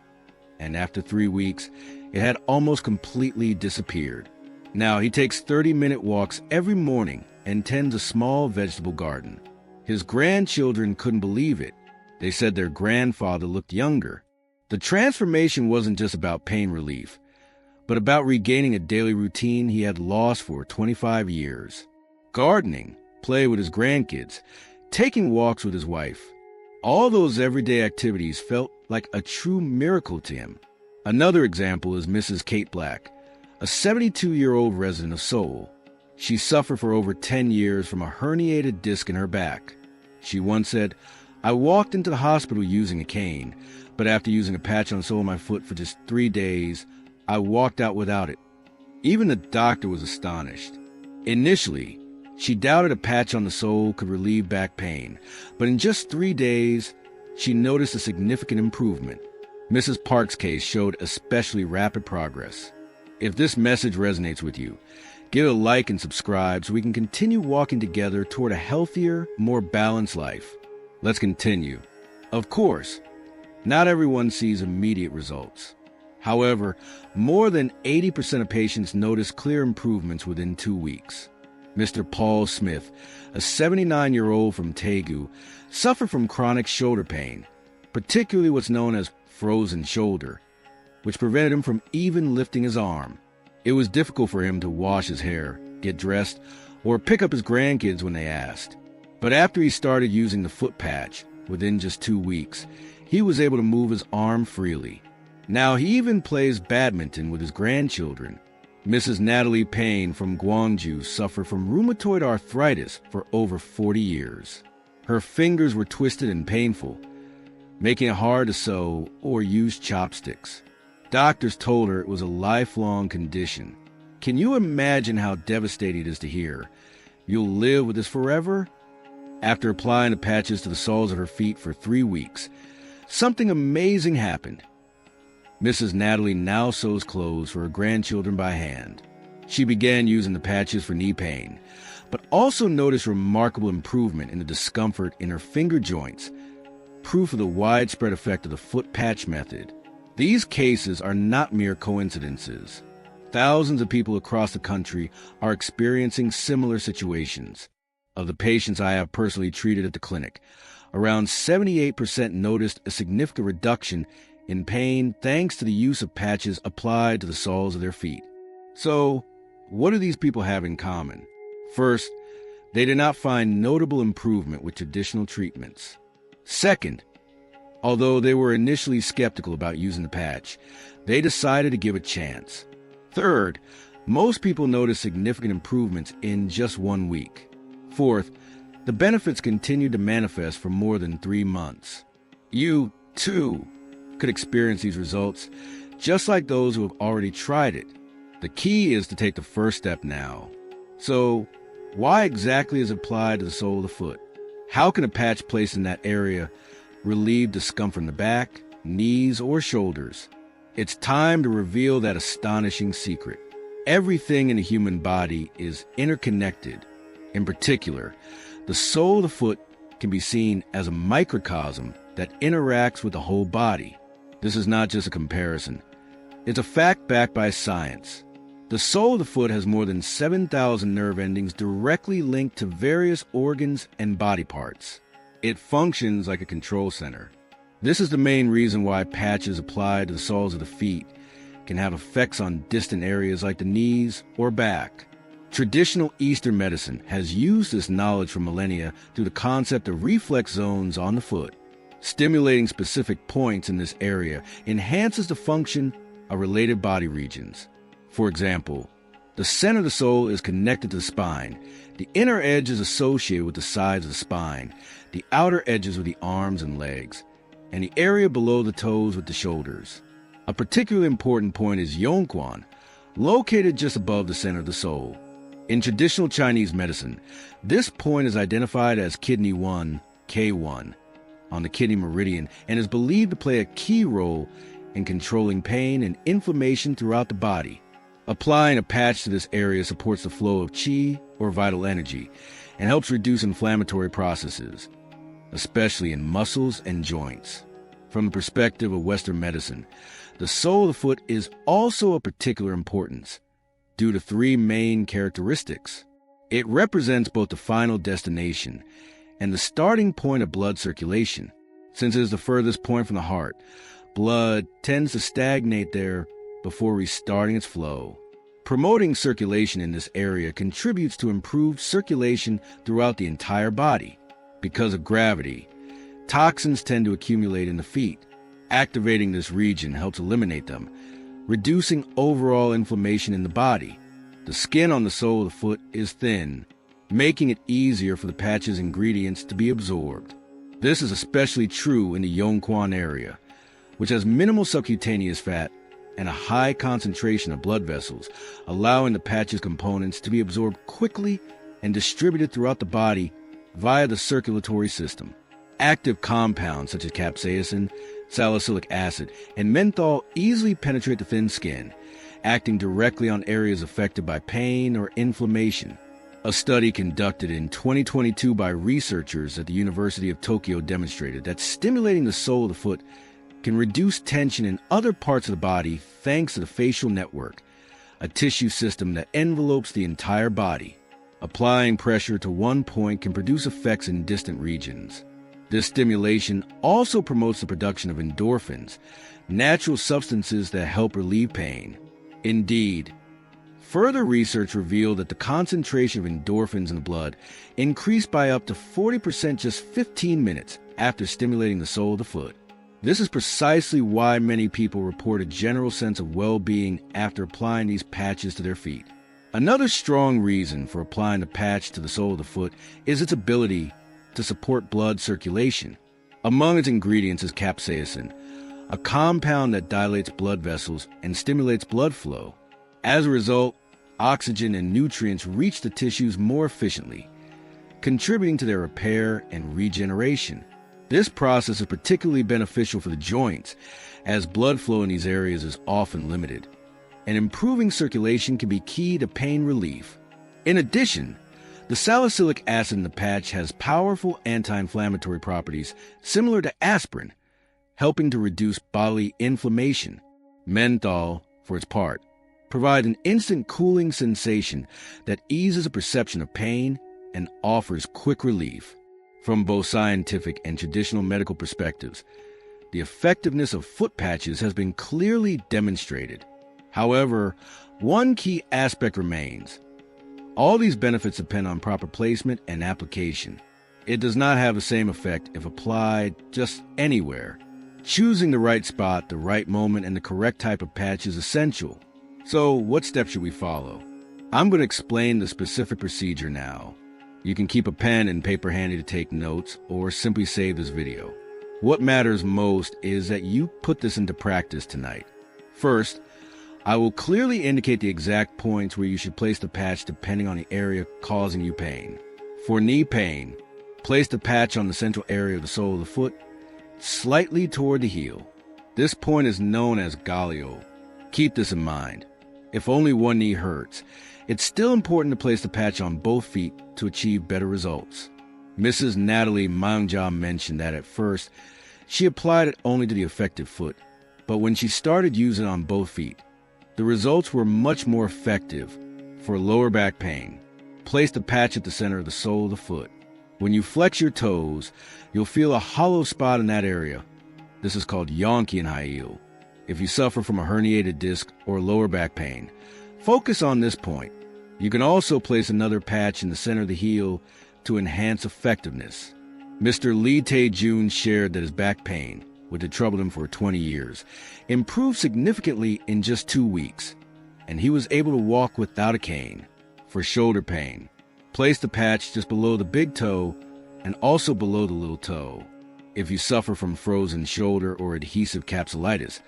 And after 3 weeks, it had almost completely disappeared. Now he takes 30-minute walks every morning and tends a small vegetable garden. His grandchildren couldn't believe it. They said their grandfather looked younger. The transformation wasn't just about pain relief, but about regaining a daily routine he had lost for 25 years. Gardening, play with his grandkids, taking walks with his wife. All those everyday activities felt like a true miracle to him. Another example is Mrs. Kate Black, a 72-year-old resident of Seoul. She suffered for over 10 years from a herniated disc in her back. She once said, "I walked into the hospital using a cane, but after using a patch on the sole of my foot for just 3 days, I walked out without it." Even the doctor was astonished. Initially, she doubted a patch on the sole could relieve back pain, but in just 3 days, she noticed a significant improvement. Mrs. Park's case showed especially rapid progress. If this message resonates with you, give it a like and subscribe so we can continue walking together toward a healthier, more balanced life. Let's continue. Of course, not everyone sees immediate results. However, more than 80% of patients notice clear improvements within 2 weeks. Mr. Paul Smith, a 79-year-old from Daegu, suffered from chronic shoulder pain, particularly what's known as frozen shoulder, which prevented him from even lifting his arm. It was difficult for him to wash his hair, get dressed, or pick up his grandkids when they asked. But after he started using the foot patch, within just 2 weeks, he was able to move his arm freely. Now he even plays badminton with his grandchildren. Mrs. Natalie Payne from Gwangju suffered from rheumatoid arthritis for over 40 years. Her fingers were twisted and painful, making it hard to sew or use chopsticks. Doctors told her it was a lifelong condition. Can you imagine how devastating it is to hear, "You'll live with this forever"? After applying the patches to the soles of her feet for 3 weeks, something amazing happened. Mrs. Natalie now sews clothes for her grandchildren by hand. She began using the patches for knee pain, but also noticed remarkable improvement in the discomfort in her finger joints, proof of the widespread effect of the foot patch method. These cases are not mere coincidences. Thousands of people across the country are experiencing similar situations. Of the patients I have personally treated at the clinic, around 78% noticed a significant reduction in pain thanks to the use of patches applied to the soles of their feet. So, what do these people have in common? First, they did not find notable improvement with traditional treatments. Second, although they were initially skeptical about using the patch, they decided to give it a chance. Third, most people noticed significant improvements in just 1 week. Fourth, the benefits continued to manifest for more than 3 months. You, too, could experience these results, just like those who have already tried it. The key is to take the first step now. So, why exactly is it applied to the sole of the foot? How can a patch placed in that area relieve discomfort in the back, knees, or shoulders? It's time to reveal that astonishing secret. Everything in the human body is interconnected. In particular, the sole of the foot can be seen as a microcosm that interacts with the whole body. This is not just a comparison. It's a fact backed by science. The sole of the foot has more than 7,000 nerve endings directly linked to various organs and body parts. It functions like a control center. This is the main reason why patches applied to the soles of the feet can have effects on distant areas like the knees or back. Traditional Eastern medicine has used this knowledge for millennia through the concept of reflex zones on the foot. Stimulating specific points in this area enhances the function of related body regions. For example, the center of the sole is connected to the spine. The inner edge is associated with the sides of the spine, the outer edges with the arms and legs, and the area below the toes with the shoulders. A particularly important point is Yongquan, located just above the center of the sole. In traditional Chinese medicine, this point is identified as kidney 1, K1, on the kidney meridian and is believed to play a key role in controlling pain and inflammation throughout the body. Applying a patch to this area supports the flow of qi, or vital energy, and helps reduce inflammatory processes, especially in muscles and joints. From the perspective of Western medicine, the sole of the foot is also of particular importance due to three main characteristics. It represents both the final destination and the starting point of blood circulation. Since it is the furthest point from the heart, blood tends to stagnate there before restarting its flow. Promoting circulation in this area contributes to improved circulation throughout the entire body. Because of gravity, toxins tend to accumulate in the feet. Activating this region helps eliminate them, reducing overall inflammation in the body. The skin on the sole of the foot is thin, making it easier for the patch's ingredients to be absorbed. This is especially true in the Yongquan area, which has minimal subcutaneous fat and a high concentration of blood vessels, allowing the patch's components to be absorbed quickly and distributed throughout the body via the circulatory system. Active compounds such as capsaicin, salicylic acid, and menthol easily penetrate the thin skin, acting directly on areas affected by pain or inflammation. A study conducted in 2022 by researchers at the University of Tokyo demonstrated that stimulating the sole of the foot can reduce tension in other parts of the body thanks to the facial network, a tissue system that envelopes the entire body. Applying pressure to one point can produce effects in distant regions. This stimulation also promotes the production of endorphins, natural substances that help relieve pain. Indeed, further research revealed that the concentration of endorphins in the blood increased by up to 40% just 15 minutes after stimulating the sole of the foot. This is precisely why many people report a general sense of well-being after applying these patches to their feet. Another strong reason for applying the patch to the sole of the foot is its ability to support blood circulation. Among its ingredients is capsaicin, a compound that dilates blood vessels and stimulates blood flow. As a result, oxygen and nutrients reach the tissues more efficiently, contributing to their repair and regeneration. This process is particularly beneficial for the joints, as blood flow in these areas is often limited, and improving circulation can be key to pain relief. In addition, the salicylic acid in the patch has powerful anti-inflammatory properties similar to aspirin, helping to reduce bodily inflammation. Menthol, for its part, provides an instant cooling sensation that eases the perception of pain and offers quick relief. From both scientific and traditional medical perspectives, the effectiveness of foot patches has been clearly demonstrated. However, one key aspect remains. All these benefits depend on proper placement and application. It does not have the same effect if applied just anywhere. Choosing the right spot, the right moment, and the correct type of patch is essential. So, what steps should we follow? I'm going to explain the specific procedure now. You can keep a pen and paper handy to take notes, or simply save this video. What matters most is that you put this into practice tonight. First, I will clearly indicate the exact points where you should place the patch depending on the area causing you pain. For knee pain, place the patch on the central area of the sole of the foot, slightly toward the heel. This point is known as gallio. Keep this in mind. If only one knee hurts, it's still important to place the patch on both feet to achieve better results. Mrs. Natalie Mangja mentioned that at first, she applied it only to the affected foot, but when she started using it on both feet, the results were much more effective for lower back pain. Place the patch at the center of the sole of the foot. When you flex your toes, you'll feel a hollow spot in that area. This is called Yongquan. If you suffer from a herniated disc or lower back pain, focus on this point. You can also place another patch in the center of the heel to enhance effectiveness. Mr. Lee Tae-jun shared that his back pain, which had troubled him for 20 years, improved significantly in just 2 weeks, and he was able to walk without a cane. For shoulder pain, place the patch just below the big toe and also below the little toe. If you suffer from frozen shoulder or adhesive capsulitis,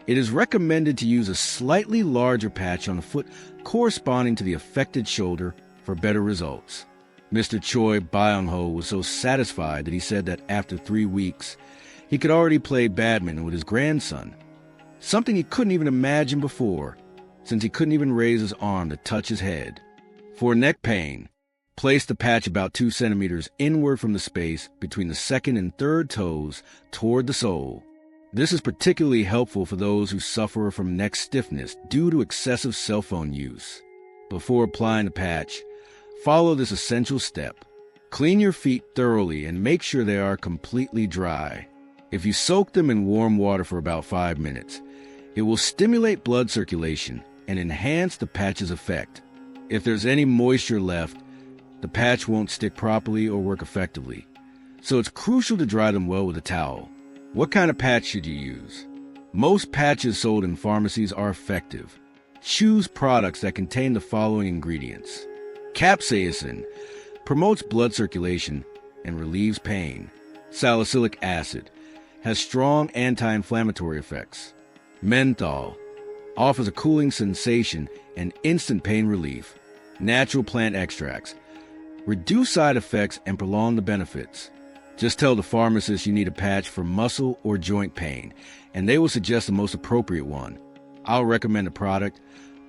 it is recommended to use a slightly larger patch on the foot corresponding to the affected shoulder for better results. Mr. Choi Byung-ho was so satisfied that he said that after 3 weeks, he could already play badminton with his grandson. something he couldn't even imagine before, since he couldn't even raise his arm to touch his head. For neck pain, place the patch about 2 centimeters inward from the space between the second and third toes toward the sole. This is particularly helpful for those who suffer from neck stiffness due to excessive cell phone use. Before applying the patch, follow this essential step. Clean your feet thoroughly and make sure they are completely dry. If you soak them in warm water for about 5 minutes, it will stimulate blood circulation and enhance the patch's effect. If there's any moisture left, the patch won't stick properly or work effectively. So it's crucial to dry them well with a towel. What kind of patch should you use? Most patches sold in pharmacies are effective. Choose products that contain the following ingredients. Capsaicin promotes blood circulation and relieves pain. Salicylic acid has strong anti-inflammatory effects. Menthol offers a cooling sensation and instant pain relief. Natural plant extracts reduce side effects and prolong the benefits. Just tell the pharmacist you need a patch for muscle or joint pain, and they will suggest the most appropriate one. I'll recommend a product,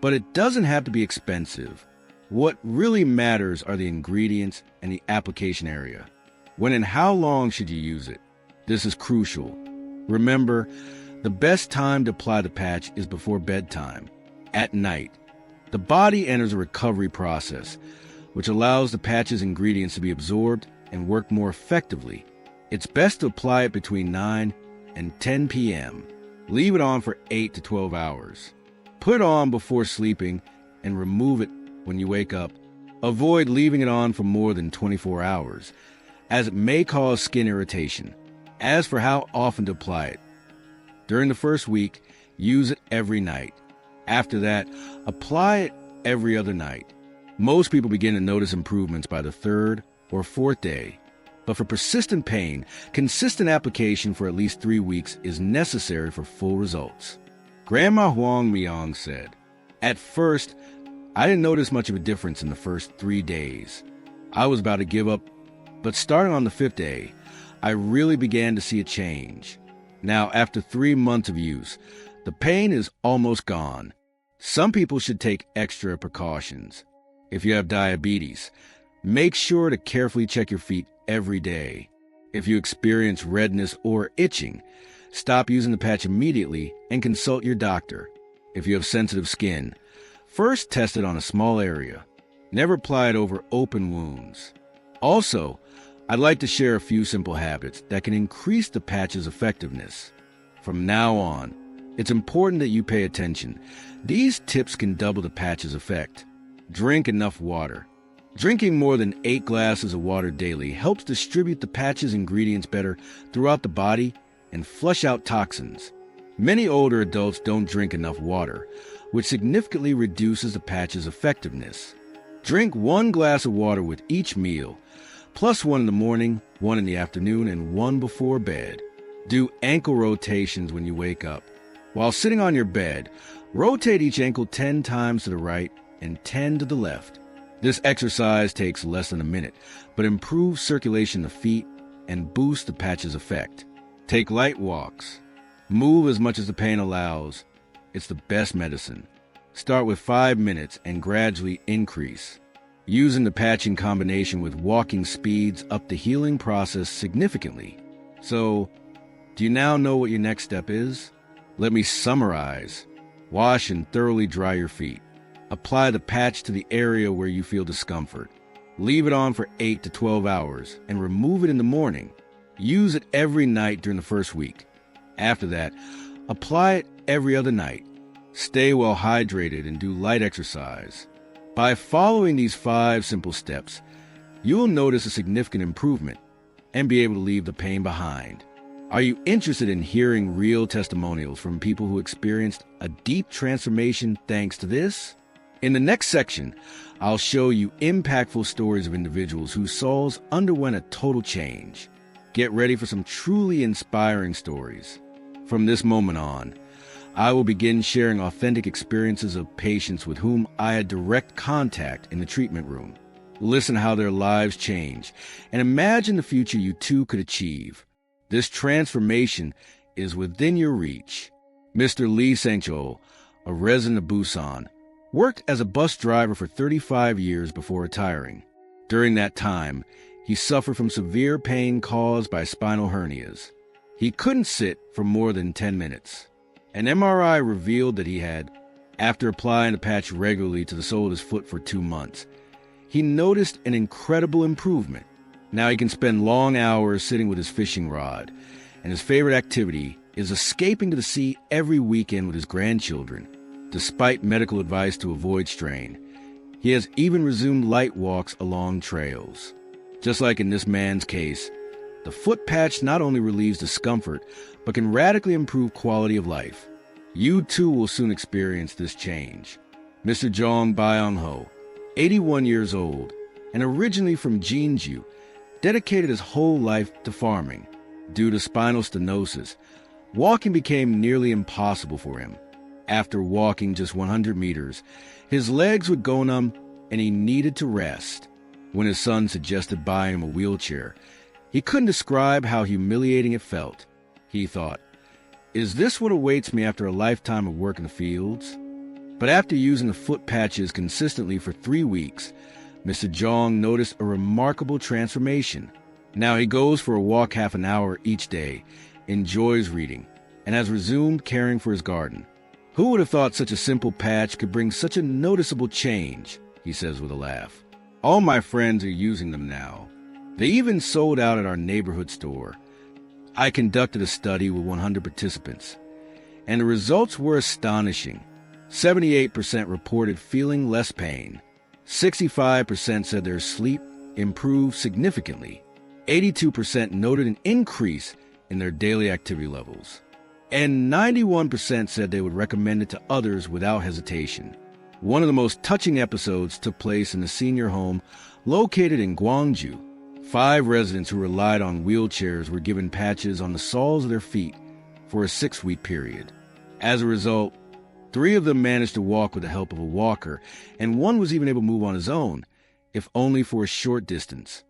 but it doesn't have to be expensive. What really matters are the ingredients and the application area. When and how long should you use it? This is crucial. Remember, the best time to apply the patch is before bedtime, at night. The body enters a recovery process, which allows the patch's ingredients to be absorbed and work more effectively. It's best to apply it between 9 and 10 p.m. Leave it on for 8 to 12 hours. Put it on before sleeping and remove it when you wake up. Avoid leaving it on for more than 24 hours, as it may cause skin irritation. As for how often to apply it, during the first week, use it every night. After that, apply it every other night. Most people begin to notice improvements by the third or fourth day, but for persistent pain, consistent application for at least 3 weeks is necessary for full results. Grandma Huang Miang said, "At first, I didn't notice much of a difference in the first 3 days. I was about to give up, but starting on the 5th day, I really began to see a change. Now, after 3 months of use, the pain is almost gone. Some people should take extra precautions. If you have diabetes, make sure to carefully check your feet every day. If you experience redness or itching, stop using the patch immediately and consult your doctor. If you have sensitive skin, first test it on a small area. Never apply it over open wounds. Also, I'd like to share a few simple habits that can increase the patch's effectiveness. From now on, it's important that you pay attention. These tips can double the patch's effect. Drink enough water. Drinking more than 8 glasses of water daily helps distribute the patch's ingredients better throughout the body and flush out toxins. Many older adults don't drink enough water, which significantly reduces the patch's effectiveness. Drink 1 glass of water with each meal, plus 1 in the morning, 1 in the afternoon, and 1 before bed. Do ankle rotations when you wake up. While sitting on your bed, rotate each ankle 10 times to the right and 10 to the left. This exercise takes less than a minute, but improves circulation in the feet and boosts the patch's effect. Take light walks. Move as much as the pain allows. It's the best medicine. Start with 5 minutes and gradually increase. Using the patch in combination with walking speeds up the healing process significantly. So, do you now know what your next step is? Let me summarize. Wash and thoroughly dry your feet. Apply the patch to the area where you feel discomfort. Leave it on for 8 to 12 hours and remove it in the morning. Use it every night during the first week. After that, apply it every other night. Stay well hydrated and do light exercise. By following these 5 simple steps, you will notice a significant improvement and be able to leave the pain behind. Are you interested in hearing real testimonials from people who experienced a deep transformation thanks to this? In the next section, I'll show you impactful stories of individuals whose souls underwent a total change. Get ready for some truly inspiring stories. From this moment on, I will begin sharing authentic experiences of patients with whom I had direct contact in the treatment room. Listen how their lives change, and imagine the future you too could achieve. This transformation is within your reach. Mr. Lee Sangchul, a resident of Busan, worked as a bus driver for 35 years before retiring. During that time, he suffered from severe pain caused by spinal hernias. He couldn't sit for more than 10 minutes. An MRI revealed that he had, after applying the patch regularly to the sole of his foot for 2 months, he noticed an incredible improvement. Now he can spend long hours sitting with his fishing rod, and his favorite activity is escaping to the sea every weekend with his grandchildren, despite medical advice to avoid strain. He has even resumed light walks along trails. Just like in this man's case, the foot patch not only relieves discomfort, but can radically improve quality of life. You too will soon experience this change. Mr. Jong Byung-ho, 81 years old, and originally from Jeonju, dedicated his whole life to farming. Due to spinal stenosis, walking became nearly impossible for him. After walking just 100 meters, his legs would go numb and he needed to rest. When his son suggested buying him a wheelchair, he couldn't describe how humiliating it felt. He thought, "Is this what awaits me after a lifetime of work in the fields?" But after using the foot patches consistently for 3 weeks, Mr. Jong noticed a remarkable transformation. Now he goes for a walk half an hour each day, enjoys reading, and has resumed caring for his garden. "Who would have thought such a simple patch could bring such a noticeable change?" he says with a laugh. "All my friends are using them now. They even sold out at our neighborhood store." I conducted a study with 100 participants, and the results were astonishing. 78% reported feeling less pain. 65% said their sleep improved significantly. 82% noted an increase in their daily activity levels. And 91% said they would recommend it to others without hesitation. One of the most touching episodes took place in a senior home located in Gwangju. 5 residents who relied on wheelchairs were given patches on the soles of their feet for a 6-week period. As a result, 3 of them managed to walk with the help of a walker, and 1 was even able to move on his own, if only for a short distance.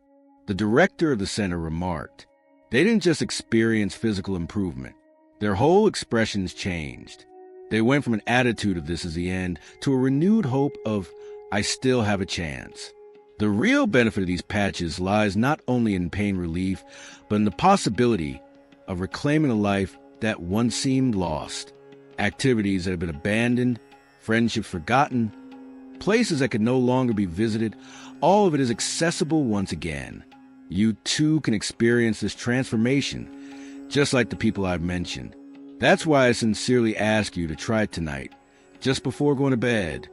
The director of the center remarked, "They didn't just experience physical improvement. Their whole expressions changed. They went from an attitude of this is the end to a renewed hope of, I still have a chance." The real benefit of these patches lies not only in pain relief, but in the possibility of reclaiming a life that once seemed lost. Activities that have been abandoned, friendships forgotten, places that could no longer be visited, all of it is accessible once again. You too can experience this transformation, just like the people I've mentioned. That's why I sincerely ask you to try it tonight, just before going to bed.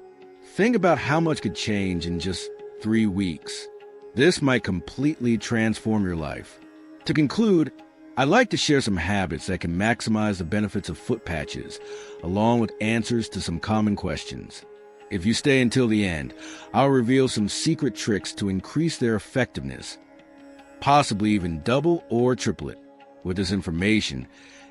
Think about how much could change in just 3 weeks. This might completely transform your life. To conclude, I'd like to share some habits that can maximize the benefits of foot patches, along with answers to some common questions. If you stay until the end, I'll reveal some secret tricks to increase their effectiveness, possibly even double or triple it. With this information,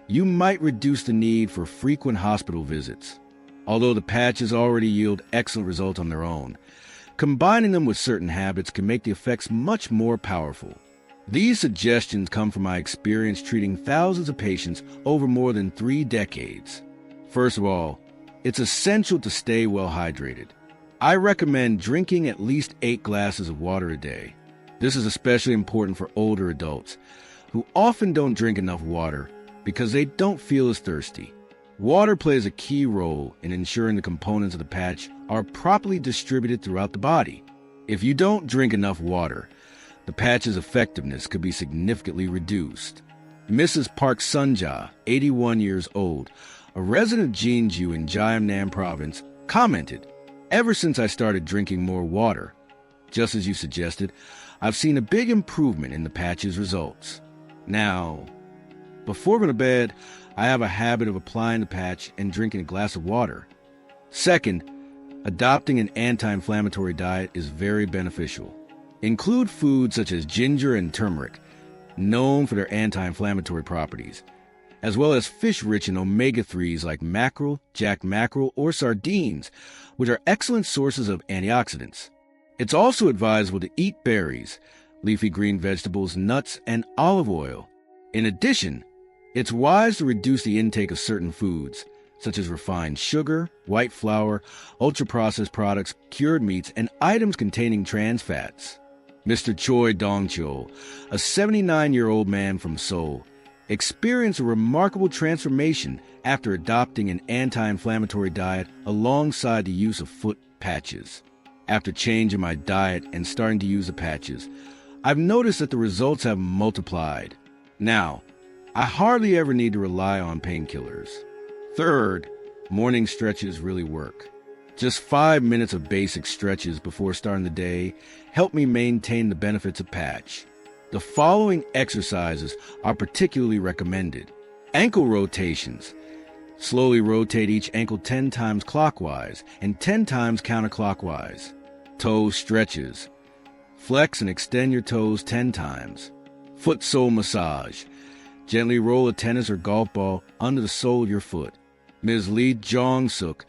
you might reduce the need for frequent hospital visits. Although the patches already yield excellent results on their own, combining them with certain habits can make the effects much more powerful. These suggestions come from my experience treating thousands of patients over more than 3 decades. First of all, it's essential to stay well hydrated. I recommend drinking at least 8 glasses of water a day. This is especially important for older adults who often don't drink enough water because they don't feel as thirsty. Water plays a key role in ensuring the components of the patch are properly distributed throughout the body. If you don't drink enough water, the patch's effectiveness could be significantly reduced. Mrs. Park Sunja, 81 years old, a resident of Jeonju in Gyeongnam Province, commented, "Ever since I started drinking more water, just as you suggested, I've seen a big improvement in the patch's results." Now, before going to bed, I have a habit of applying the patch and drinking a glass of water. Second, adopting an anti-inflammatory diet is very beneficial. Include foods such as ginger and turmeric, known for their anti-inflammatory properties, as well as fish rich in omega-3s like mackerel, jack mackerel, or sardines, which are excellent sources of antioxidants. It's also advisable to eat berries, leafy green vegetables, nuts, and olive oil. In addition, it's wise to reduce the intake of certain foods, such as refined sugar, white flour, ultra-processed products, cured meats, and items containing trans fats. Mr. Choi Dongchul, a 79-year-old man from Seoul, experienced a remarkable transformation after adopting an anti-inflammatory diet alongside the use of foot patches. After changing my diet and starting to use the patches, I've noticed that the results have multiplied. Now, I hardly ever need to rely on painkillers. Third, morning stretches really work. Just 5 minutes of basic stretches before starting the day help me maintain the benefits of patch. The following exercises are particularly recommended. Ankle rotations. Slowly rotate each ankle 10 times clockwise and 10 times counterclockwise. Toe stretches. Flex and extend your toes 10 times. Foot sole massage. Gently roll a tennis or golf ball under the sole of your foot. Ms. Lee Jong-suk,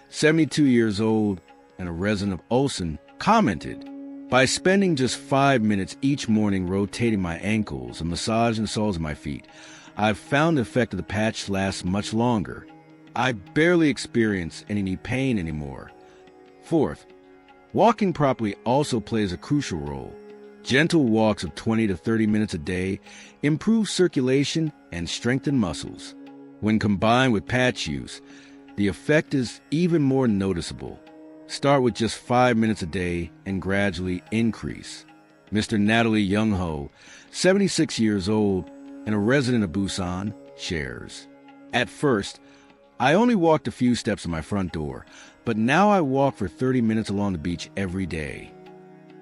72 years old and a resident of Ulsan, commented, "By spending just 5 minutes each morning rotating my ankles and massaging the soles of my feet, I've found the effect of the patch lasts much longer. I barely experience any knee pain anymore." Fourth, walking properly also plays a crucial role. Gentle walks of 20 to 30 minutes a day improve circulation and strengthen muscles. When combined with patch use, the effect is even more noticeable. Start with just 5 minutes a day and gradually increase. Mr. Natalie Young-ho, 76 years old and a resident of Busan, shares. "At first, I only walked a few steps to my front door, but now I walk for 30 minutes along the beach every day."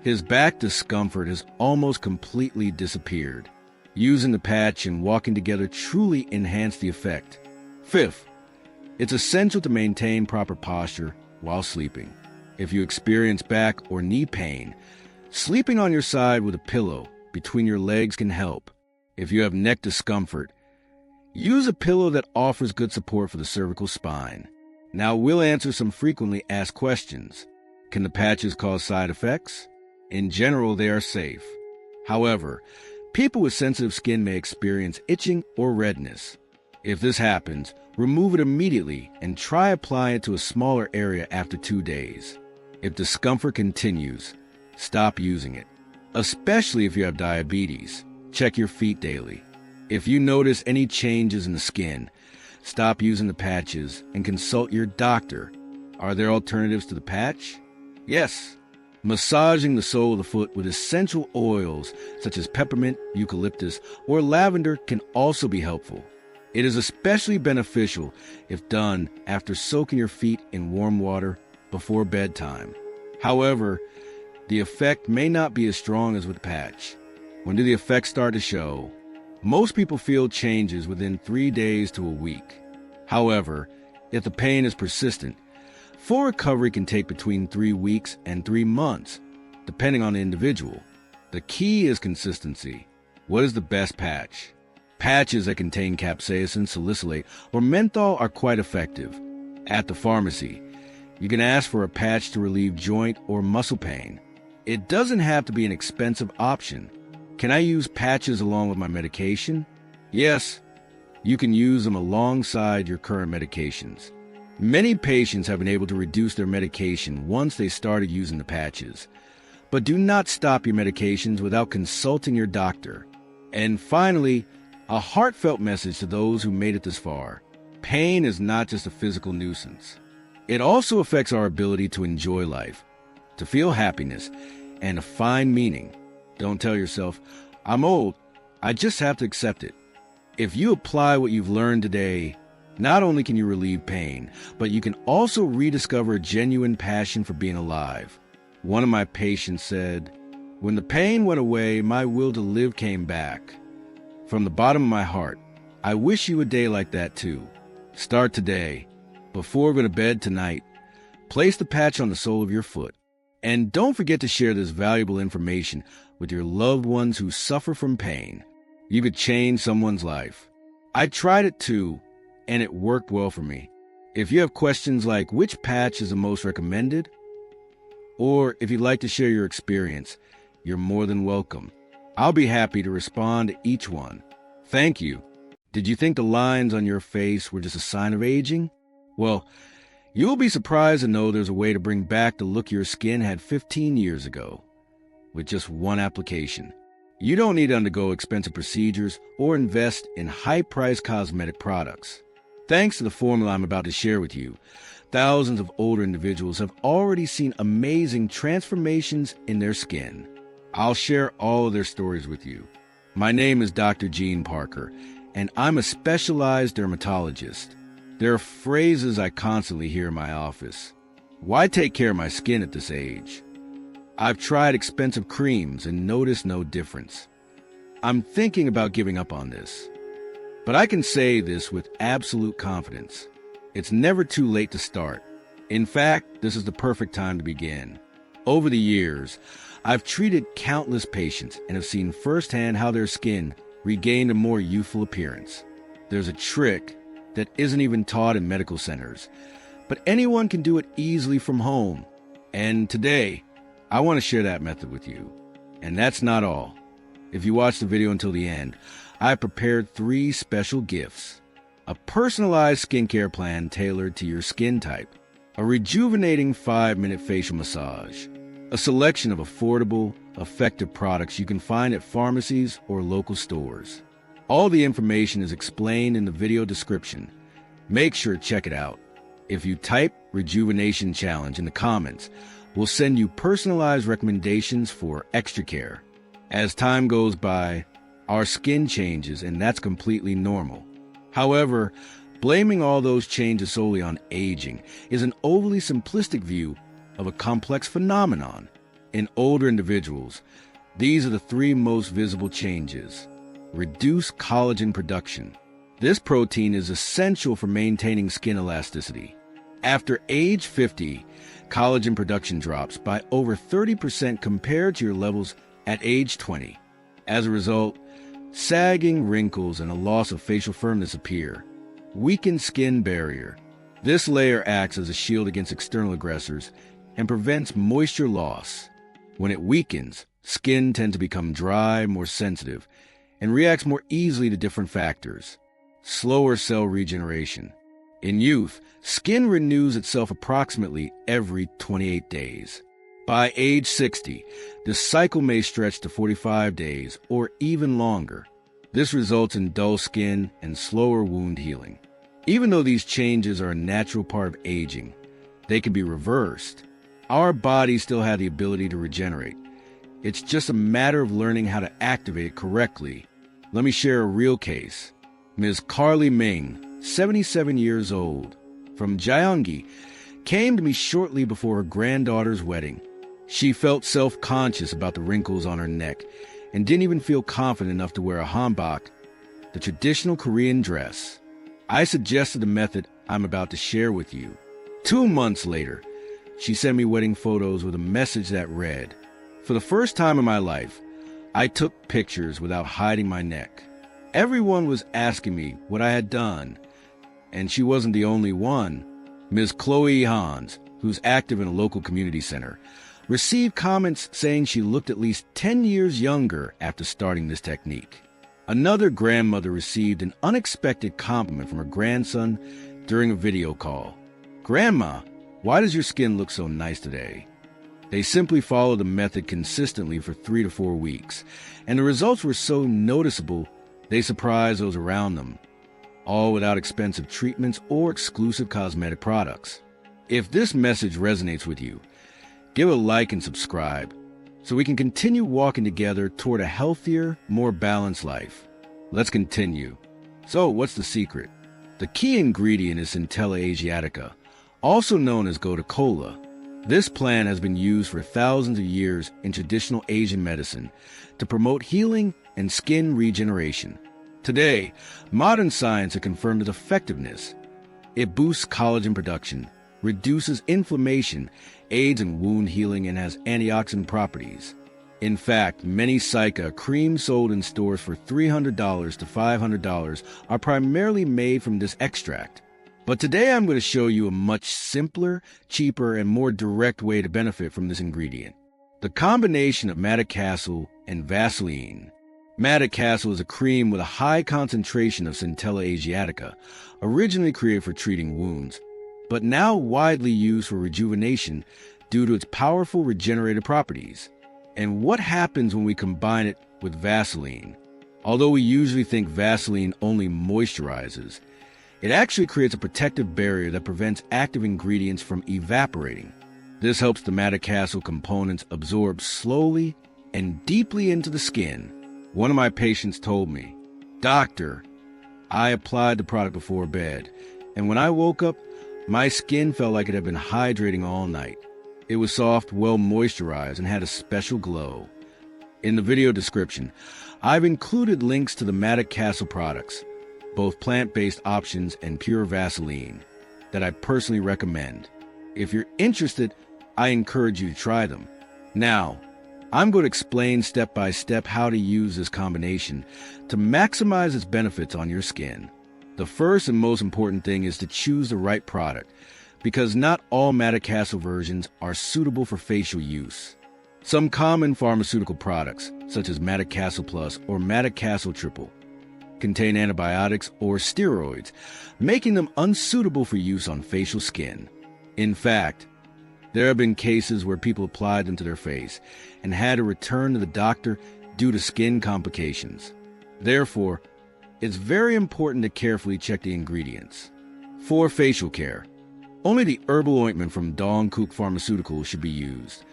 His back discomfort has almost completely disappeared. Using the patch and walking together truly enhance the effect. Fifth, it's essential to maintain proper posture while sleeping. If you experience back or knee pain, sleeping on your side with a pillow between your legs can help. If you have neck discomfort, use a pillow that offers good support for the cervical spine. Now we'll answer some frequently asked questions. Can the patches cause side effects? In general, they are safe. However, people with sensitive skin may experience itching or redness. If this happens, remove it immediately and try applying it to a smaller area after 2 days. If discomfort continues, stop using it. Especially if you have diabetes, check your feet daily. If you notice any changes in the skin, stop using the patches and consult your doctor. Are there alternatives to the patch? Yes. Massaging the sole of the foot with essential oils such as peppermint, eucalyptus, or lavender can also be helpful. It is especially beneficial if done after soaking your feet in warm water before bedtime. However, the effect may not be as strong as with the patch. When do the effects start to show? Most people feel changes within 3 days to a week. However, if the pain is persistent, full recovery can take between 3 weeks and 3 months, depending on the individual. The key is consistency. What is the best patch? Patches that contain capsaicin, salicylate, or menthol are quite effective. At the pharmacy, you can ask for a patch to relieve joint or muscle pain. It doesn't have to be an expensive option. Can I use patches along with my medication? Yes, you can use them alongside your current medications. Many patients have been able to reduce their medication once they started using the patches. But do not stop your medications without consulting your doctor. And finally, a heartfelt message to those who made it this far. Pain is not just a physical nuisance. It also affects our ability to enjoy life, to feel happiness, and to find meaning. Don't tell yourself, "I'm old, I just have to accept it." If you apply what you've learned today, not only can you relieve pain, but you can also rediscover a genuine passion for being alive. One of my patients said, "When the pain went away, my will to live came back." From the bottom of my heart, I wish you a day like that too. Start today. Before going to bed tonight, place the patch on the sole of your foot. And don't forget to share this valuable information with your loved ones who suffer from pain. You could change someone's life. I tried it too, and it worked well for me. If you have questions like which patch is the most recommended, or if you'd like to share your experience, you're more than welcome. I'll be happy to respond to each one. Thank you. Did you think the lines on your face were just a sign of aging? Well, you'll be surprised to know there's a way to bring back the look your skin had 15 years ago with just one application. You don't need to undergo expensive procedures or invest in high-priced cosmetic products. Thanks to the formula I'm about to share with you, thousands of older individuals have already seen amazing transformations in their skin. I'll share all of their stories with you. My name is Dr. Gene Parker, and I'm a specialized dermatologist. There are phrases I constantly hear in my office. Why take care of my skin at this age? I've tried expensive creams and noticed no difference. I'm thinking about giving up on this. But I can say this with absolute confidence. It's never too late to start. In fact, this is the perfect time to begin. Over the years, I've treated countless patients and have seen firsthand how their skin regained a more youthful appearance. There's a trick that isn't even taught in medical centers, but anyone can do it easily from home. And today, I want to share that method with you. And that's not all. If you watch the video until the end, I prepared 3 special gifts. A personalized skincare plan tailored to your skin type, a rejuvenating 5-minute facial massage, a selection of affordable, effective products you can find at pharmacies or local stores. All the information is explained in the video description. Make sure to check it out. If you type Rejuvenation Challenge in the comments, we'll send you personalized recommendations for extra care. As time goes by, our skin changes, and that's completely normal. However, blaming all those changes solely on aging is an overly simplistic view of a complex phenomenon. In older individuals, these are the 3 most visible changes. Reduced collagen production. This protein is essential for maintaining skin elasticity. After age 50, collagen production drops by over 30% compared to your levels at age 20. As a result, sagging, wrinkles, and a loss of facial firmness appear. Weakened skin barrier. This layer acts as a shield against external aggressors and prevents moisture loss. When it weakens, skin tends to become dry, more sensitive, and reacts more easily to different factors. Slower cell regeneration. In youth, skin renews itself approximately every 28 days. By age 60, this cycle may stretch to 45 days or even longer. This results in dull skin and slower wound healing. Even though these changes are a natural part of aging, they can be reversed. Our bodies still have the ability to regenerate. It's just a matter of learning how to activate it correctly. Let me share a real case. Ms. Carly Ming, 77 years old, from Gyeonggi, came to me shortly before her granddaughter's wedding. She felt self-conscious about the wrinkles on her neck and didn't even feel confident enough to wear a hanbok, the traditional Korean dress. I suggested the method I'm about to share with you. 2 months later, she sent me wedding photos with a message that read, "For the first time in my life, I took pictures without hiding my neck. Everyone was asking me what I had done, and she wasn't the only one." Ms. Chloe Hans, who's active in a local community center, received comments saying she looked at least 10 years younger after starting this technique. Another grandmother received an unexpected compliment from her grandson during a video call. "Grandma, why does your skin look so nice today?" They simply followed the method consistently for 3 to 4 weeks, and the results were so noticeable they surprised those around them, all without expensive treatments or exclusive cosmetic products. If this message resonates with you, give a like and subscribe so we can continue walking together toward a healthier, more balanced life. Let's continue. So, what's the secret? The key ingredient is Centella asiatica, also known as gotu kola. This plant has been used for thousands of years in traditional Asian medicine to promote healing and skin regeneration. Today, modern science has confirmed its effectiveness. It boosts collagen production, reduces inflammation, aids in wound healing, and has antioxidant properties. In fact, many Cica creams sold in stores for $300 to $500 are primarily made from this extract. But today I'm going to show you a much simpler, cheaper, and more direct way to benefit from this ingredient. The combination of Madecassel and Vaseline. Madecassel is a cream with a high concentration of Centella asiatica, originally created for treating wounds. but now widely used for rejuvenation due to its powerful regenerative properties. And what happens when we combine it with Vaseline? Although we usually think Vaseline only moisturizes, it actually creates a protective barrier that prevents active ingredients from evaporating. This helps the Madecassel components absorb slowly and deeply into the skin. One of my patients told me, "Doctor, I applied the product before bed, and when I woke up, my skin felt like it had been hydrating all night. It was soft, well moisturized, and had a special glow." In the video description, I've included links to the Madecassel products, both plant-based options and pure Vaseline, that I personally recommend. If you're interested, I encourage you to try them. Now, I'm going to explain step by step how to use this combination to maximize its benefits on your skin. The first and most important thing is to choose the right product, because not all Madecassel versions are suitable for facial use. Some common pharmaceutical products, such as Madecassel Plus or Madecassel Triple, contain antibiotics or steroids, making them unsuitable for use on facial skin. In fact, there have been cases where people applied them to their face and had to return to the doctor due to skin complications. Therefore, it's very important to carefully check the ingredients. For facial care, only the herbal ointment from Dong Kook Pharmaceuticals should be used.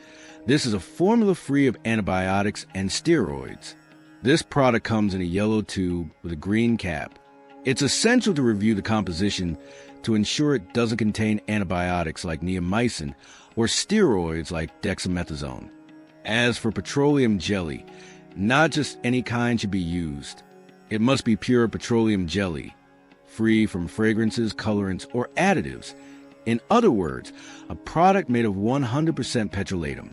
This is a formula free of antibiotics and steroids. This product comes in a yellow tube with a green cap. It's essential to review the composition to ensure it doesn't contain antibiotics like neomycin or steroids like dexamethasone. As for petroleum jelly, not just any kind should be used. It must be pure petroleum jelly, free from fragrances, colorants, or additives. In other words, a product made of 100% petrolatum.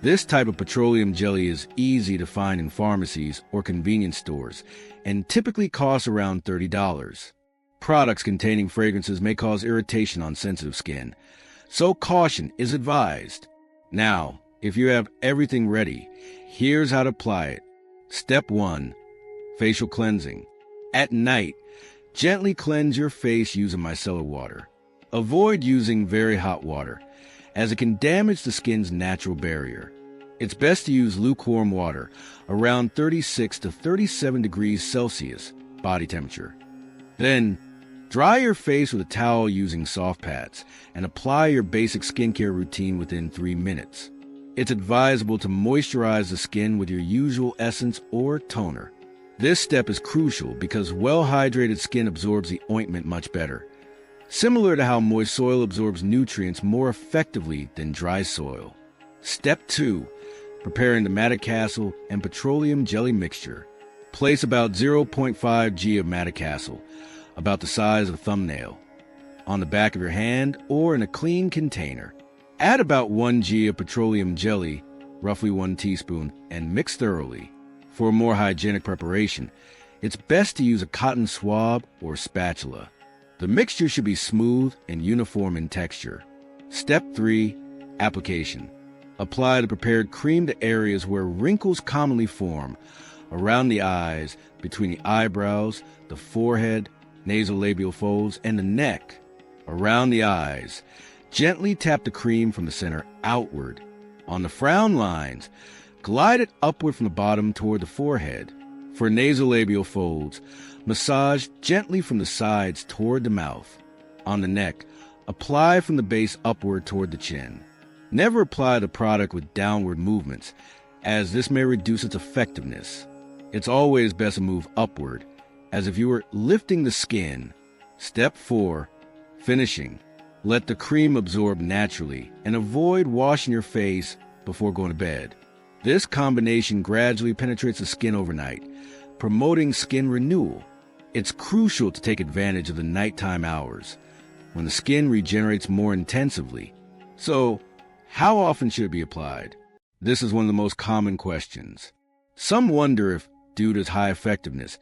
This type of petroleum jelly is easy to find in pharmacies or convenience stores and typically costs around $30. Products containing fragrances may cause irritation on sensitive skin, so caution is advised. Now, if you have everything ready, here's how to apply it. Step 1. Facial cleansing. At night, gently cleanse your face using micellar water. Avoid using very hot water, as it can damage the skin's natural barrier. It's best to use lukewarm water, around 36 to 37 degrees Celsius body temperature. Then, dry your face with a towel using soft pads and apply your basic skincare routine within 3 minutes. It's advisable to moisturize the skin with your usual essence or toner. This step is crucial because well-hydrated skin absorbs the ointment much better, similar to how moist soil absorbs nutrients more effectively than dry soil. Step 2. Preparing the Madecassel and petroleum jelly mixture. Place about 0.5 g of Madecassel, about the size of a thumbnail, on the back of your hand or in a clean container. Add about 1 g of petroleum jelly, roughly 1 teaspoon, and mix thoroughly. For a more hygienic preparation, it's best to use a cotton swab or spatula. The mixture should be smooth and uniform in texture. Step 3. Application. Apply the prepared cream to areas where wrinkles commonly form, around the eyes, between the eyebrows, the forehead, nasolabial folds, and the neck. Around the eyes, gently tap the cream from the center outward. On the frown lines, glide it upward from the bottom toward the forehead. For nasolabial folds, massage gently from the sides toward the mouth. On the neck, apply from the base upward toward the chin. Never apply the product with downward movements, as this may reduce its effectiveness. It's always best to move upward, as if you were lifting the skin. Step 4. Finishing. Let the cream absorb naturally and avoid washing your face before going to bed. This combination gradually penetrates the skin overnight, promoting skin renewal. It's crucial to take advantage of the nighttime hours, when the skin regenerates more intensively. So, how often should it be applied? This is one of the most common questions. Some wonder if, due to its high effectiveness,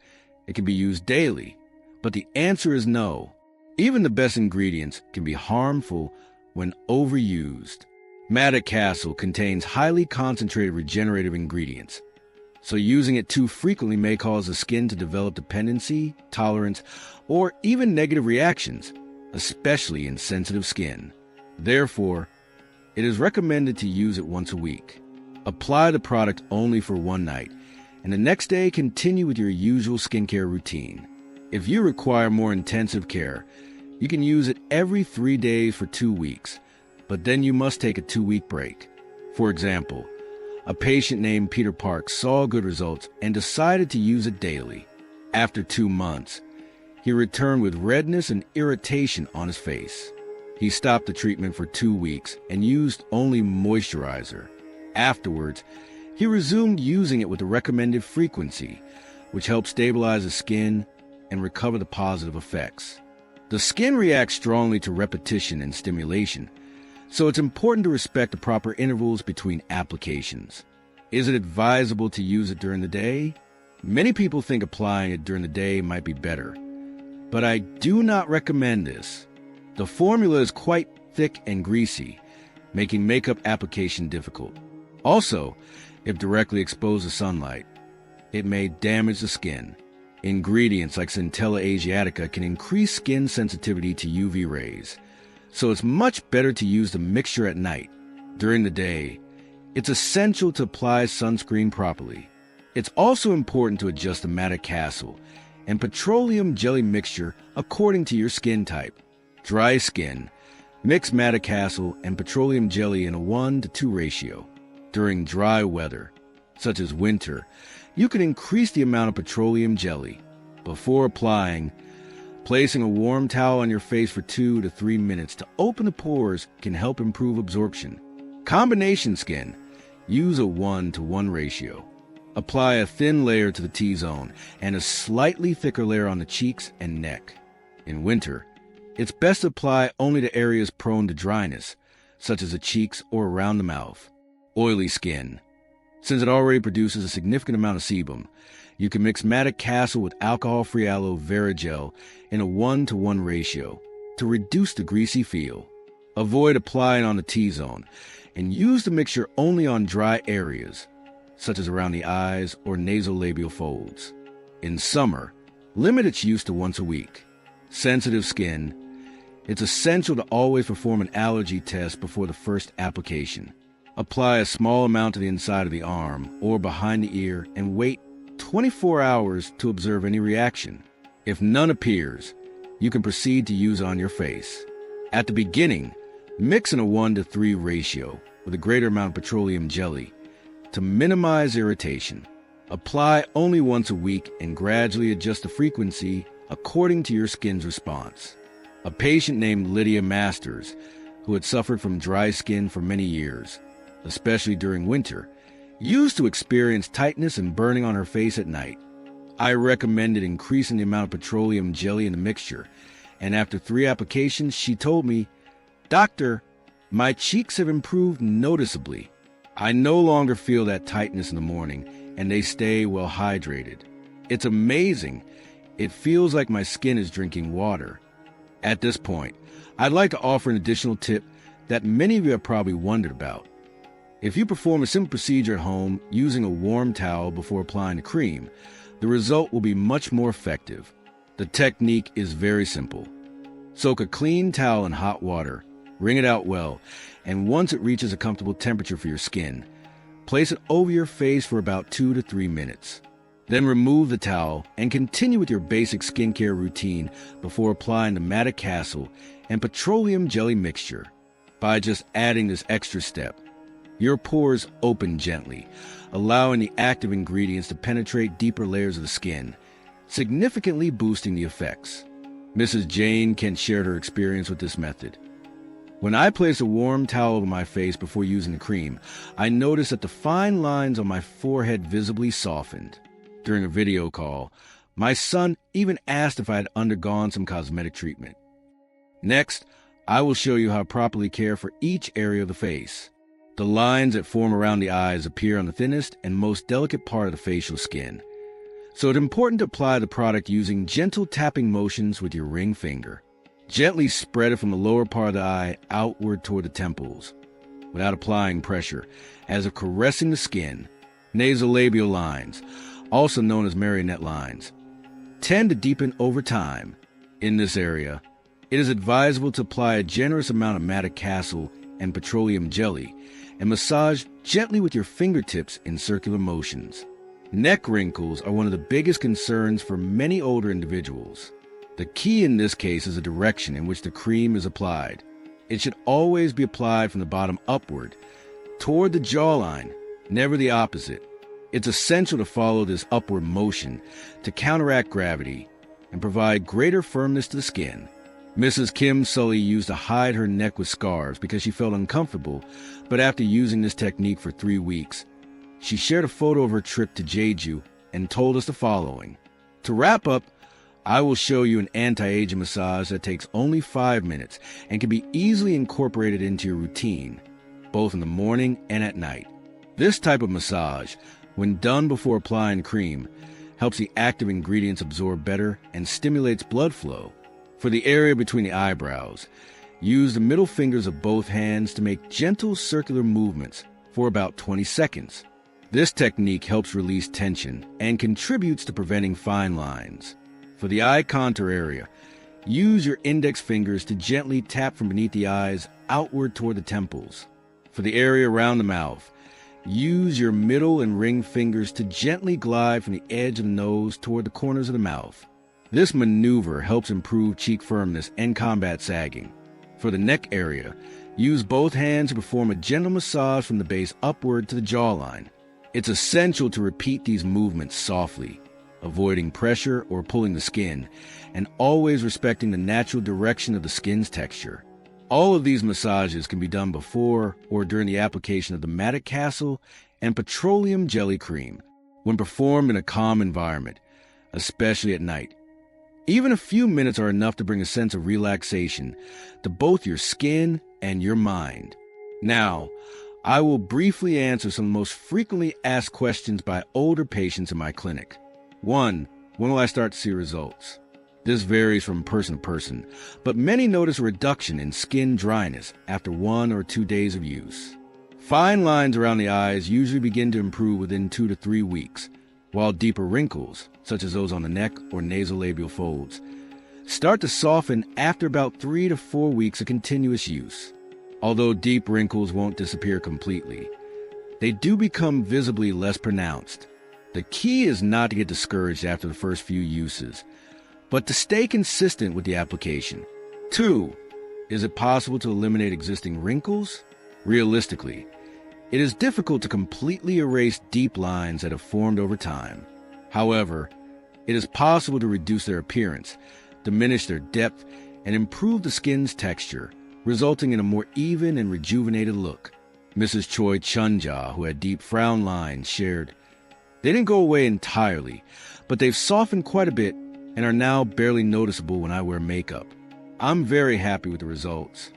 it can be used daily, but the answer is no. Even the best ingredients can be harmful when overused. Madecassel contains highly concentrated regenerative ingredients, so using it too frequently may cause the skin to develop dependency, tolerance, or even negative reactions, especially in sensitive skin. Therefore, it is recommended to use it once a week. Apply the product only for one night, and the next day continue with your usual skincare routine. If you require more intensive care, you can use it every 3 days for 2 weeks, but then you must take a 2-week break. For example, a patient named Peter Park saw good results and decided to use it daily. After 2 months, he returned with redness and irritation on his face. He stopped the treatment for 2 weeks and used only moisturizer. Afterwards, he resumed using it with the recommended frequency, which helps stabilize the skin and recover the positive effects. The skin reacts strongly to repetition and stimulation, so it's important to respect the proper intervals between applications. Is it advisable to use it during the day? Many people think applying it during the day might be better, but I do not recommend this. The formula is quite thick and greasy, making makeup application difficult. Also, if directly exposed to sunlight, it may damage the skin. Ingredients like Centella asiatica can increase skin sensitivity to UV rays, so it's much better to use the mixture at night. During the day, it's essential to apply sunscreen properly. It's also important to adjust the Madecassel and petroleum jelly mixture according to your skin type. Dry skin, mix Madecassel and petroleum jelly in a 1-to-2 ratio. During dry weather, such as winter, you can increase the amount of petroleum jelly. Before applying, placing a warm towel on your face for 2 to 3 minutes to open the pores can help improve absorption. Combination skin, use a 1-to-1 ratio. Apply a thin layer to the T-zone and a slightly thicker layer on the cheeks and neck. In winter, it's best to apply only to areas prone to dryness, such as the cheeks or around the mouth. Oily skin. Since it already produces a significant amount of sebum, you can mix Madecassel with alcohol-free aloe vera gel in a 1-to-1 ratio to reduce the greasy feel. Avoid applying on the T-zone and use the mixture only on dry areas, such as around the eyes or nasolabial folds. In summer, limit its use to once a week. Sensitive skin. It's essential to always perform an allergy test before the first application. Apply a small amount to the inside of the arm or behind the ear and wait 24 hours to observe any reaction. If none appears, you can proceed to use on your face. At the beginning, mix in a 1-to-3 ratio with a greater amount of petroleum jelly to minimize irritation. Apply only once a week and gradually adjust the frequency according to your skin's response. A patient named Lydia Masters, who had suffered from dry skin for many years, especially during winter, used to experience tightness and burning on her face at night. I recommended increasing the amount of petroleum jelly in the mixture, and after 3 applications, she told me, "Doctor, my cheeks have improved noticeably. I no longer feel that tightness in the morning, and they stay well hydrated. It's amazing. It feels like my skin is drinking water." At this point, I'd like to offer an additional tip that many of you have probably wondered about. If you perform a simple procedure at home using a warm towel before applying the cream, the result will be much more effective. The technique is very simple. Soak a clean towel in hot water, wring it out well, and once it reaches a comfortable temperature for your skin, place it over your face for about 2 to 3 minutes. Then remove the towel and continue with your basic skincare routine before applying the Madecassel and petroleum jelly mixture. By just adding this extra step, your pores open gently, allowing the active ingredients to penetrate deeper layers of the skin, significantly boosting the effects. Mrs. Jane Kent shared her experience with this method. When I placed a warm towel over my face before using the cream, I noticed that the fine lines on my forehead visibly softened. During a video call, my son even asked if I had undergone some cosmetic treatment. Next, I will show you how to properly care for each area of the face. The lines that form around the eyes appear on the thinnest and most delicate part of the facial skin, so it's important to apply the product using gentle tapping motions with your ring finger. Gently spread it from the lower part of the eye outward toward the temples, without applying pressure, as if caressing the skin. Nasolabial lines, also known as marionette lines, tend to deepen over time. In this area, It is advisable to apply a generous amount of Madecassel and petroleum jelly and massage gently with your fingertips in circular motions. Neck wrinkles are one of the biggest concerns for many older individuals. The key in this case is the direction in which the cream is applied. It should always be applied from the bottom upward, toward the jawline, never the opposite. It's essential to follow this upward motion to counteract gravity and provide greater firmness to the skin. Mrs. Kim Sully used to hide her neck with scarves because she felt uncomfortable, but after using this technique for 3 weeks, she shared a photo of her trip to Jeju and told us the following. To wrap up, I will show you an anti-aging massage that takes only 5 minutes and can be easily incorporated into your routine, both in the morning and at night. This type of massage, when done before applying cream, helps the active ingredients absorb better and stimulates blood flow. For the area between the eyebrows, use the middle fingers of both hands to make gentle circular movements for about 20 seconds. This technique helps release tension and contributes to preventing fine lines. For the eye contour area, use your index fingers to gently tap from beneath the eyes outward toward the temples. For the area around the mouth, use your middle and ring fingers to gently glide from the edge of the nose toward the corners of the mouth. This maneuver helps improve cheek firmness and combat sagging. For the neck area, use both hands to perform a gentle massage from the base upward to the jawline. It's essential to repeat these movements softly, avoiding pressure or pulling the skin, and always respecting the natural direction of the skin's texture. All of these massages can be done before or during the application of the Madecassel and petroleum jelly cream, when performed in a calm environment, especially at night. Even a few minutes are enough to bring a sense of relaxation to both your skin and your mind. Now, I will briefly answer some of the most frequently asked questions by older patients in my clinic. 1. When will I start to see results? This varies from person to person, but many notice a reduction in skin dryness after 1 or 2 days of use. Fine lines around the eyes usually begin to improve within 2 to 3 weeks, while deeper wrinkles, such as those on the neck or nasolabial folds, start to soften after about 3 to 4 weeks of continuous use. Although deep wrinkles won't disappear completely, they do become visibly less pronounced. The key is not to get discouraged after the first few uses, but to stay consistent with the application. 2. Is it possible to eliminate existing wrinkles? Realistically, it is difficult to completely erase deep lines that have formed over time. However, it is possible to reduce their appearance, diminish their depth, and improve the skin's texture, resulting in a more even and rejuvenated look. Mrs. Choi Chunja, who had deep frown lines, shared, "They didn't go away entirely, but they've softened quite a bit and are now barely noticeable when I wear makeup. I'm very happy with the results."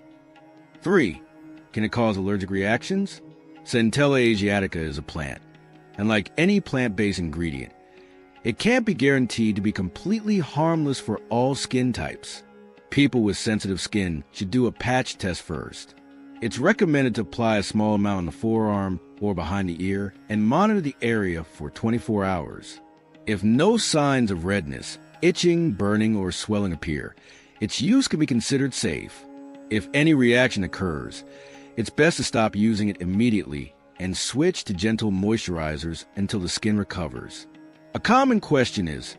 3. Can it cause allergic reactions? Centella asiatica is a plant, and like any plant-based ingredient, it can't be guaranteed to be completely harmless for all skin types. People with sensitive skin should do a patch test first. It's recommended to apply a small amount on the forearm or behind the ear and monitor the area for 24 hours. If no signs of redness, itching, burning, or swelling appear, its use can be considered safe. If any reaction occurs, it's best to stop using it immediately and switch to gentle moisturizers until the skin recovers. A common question is,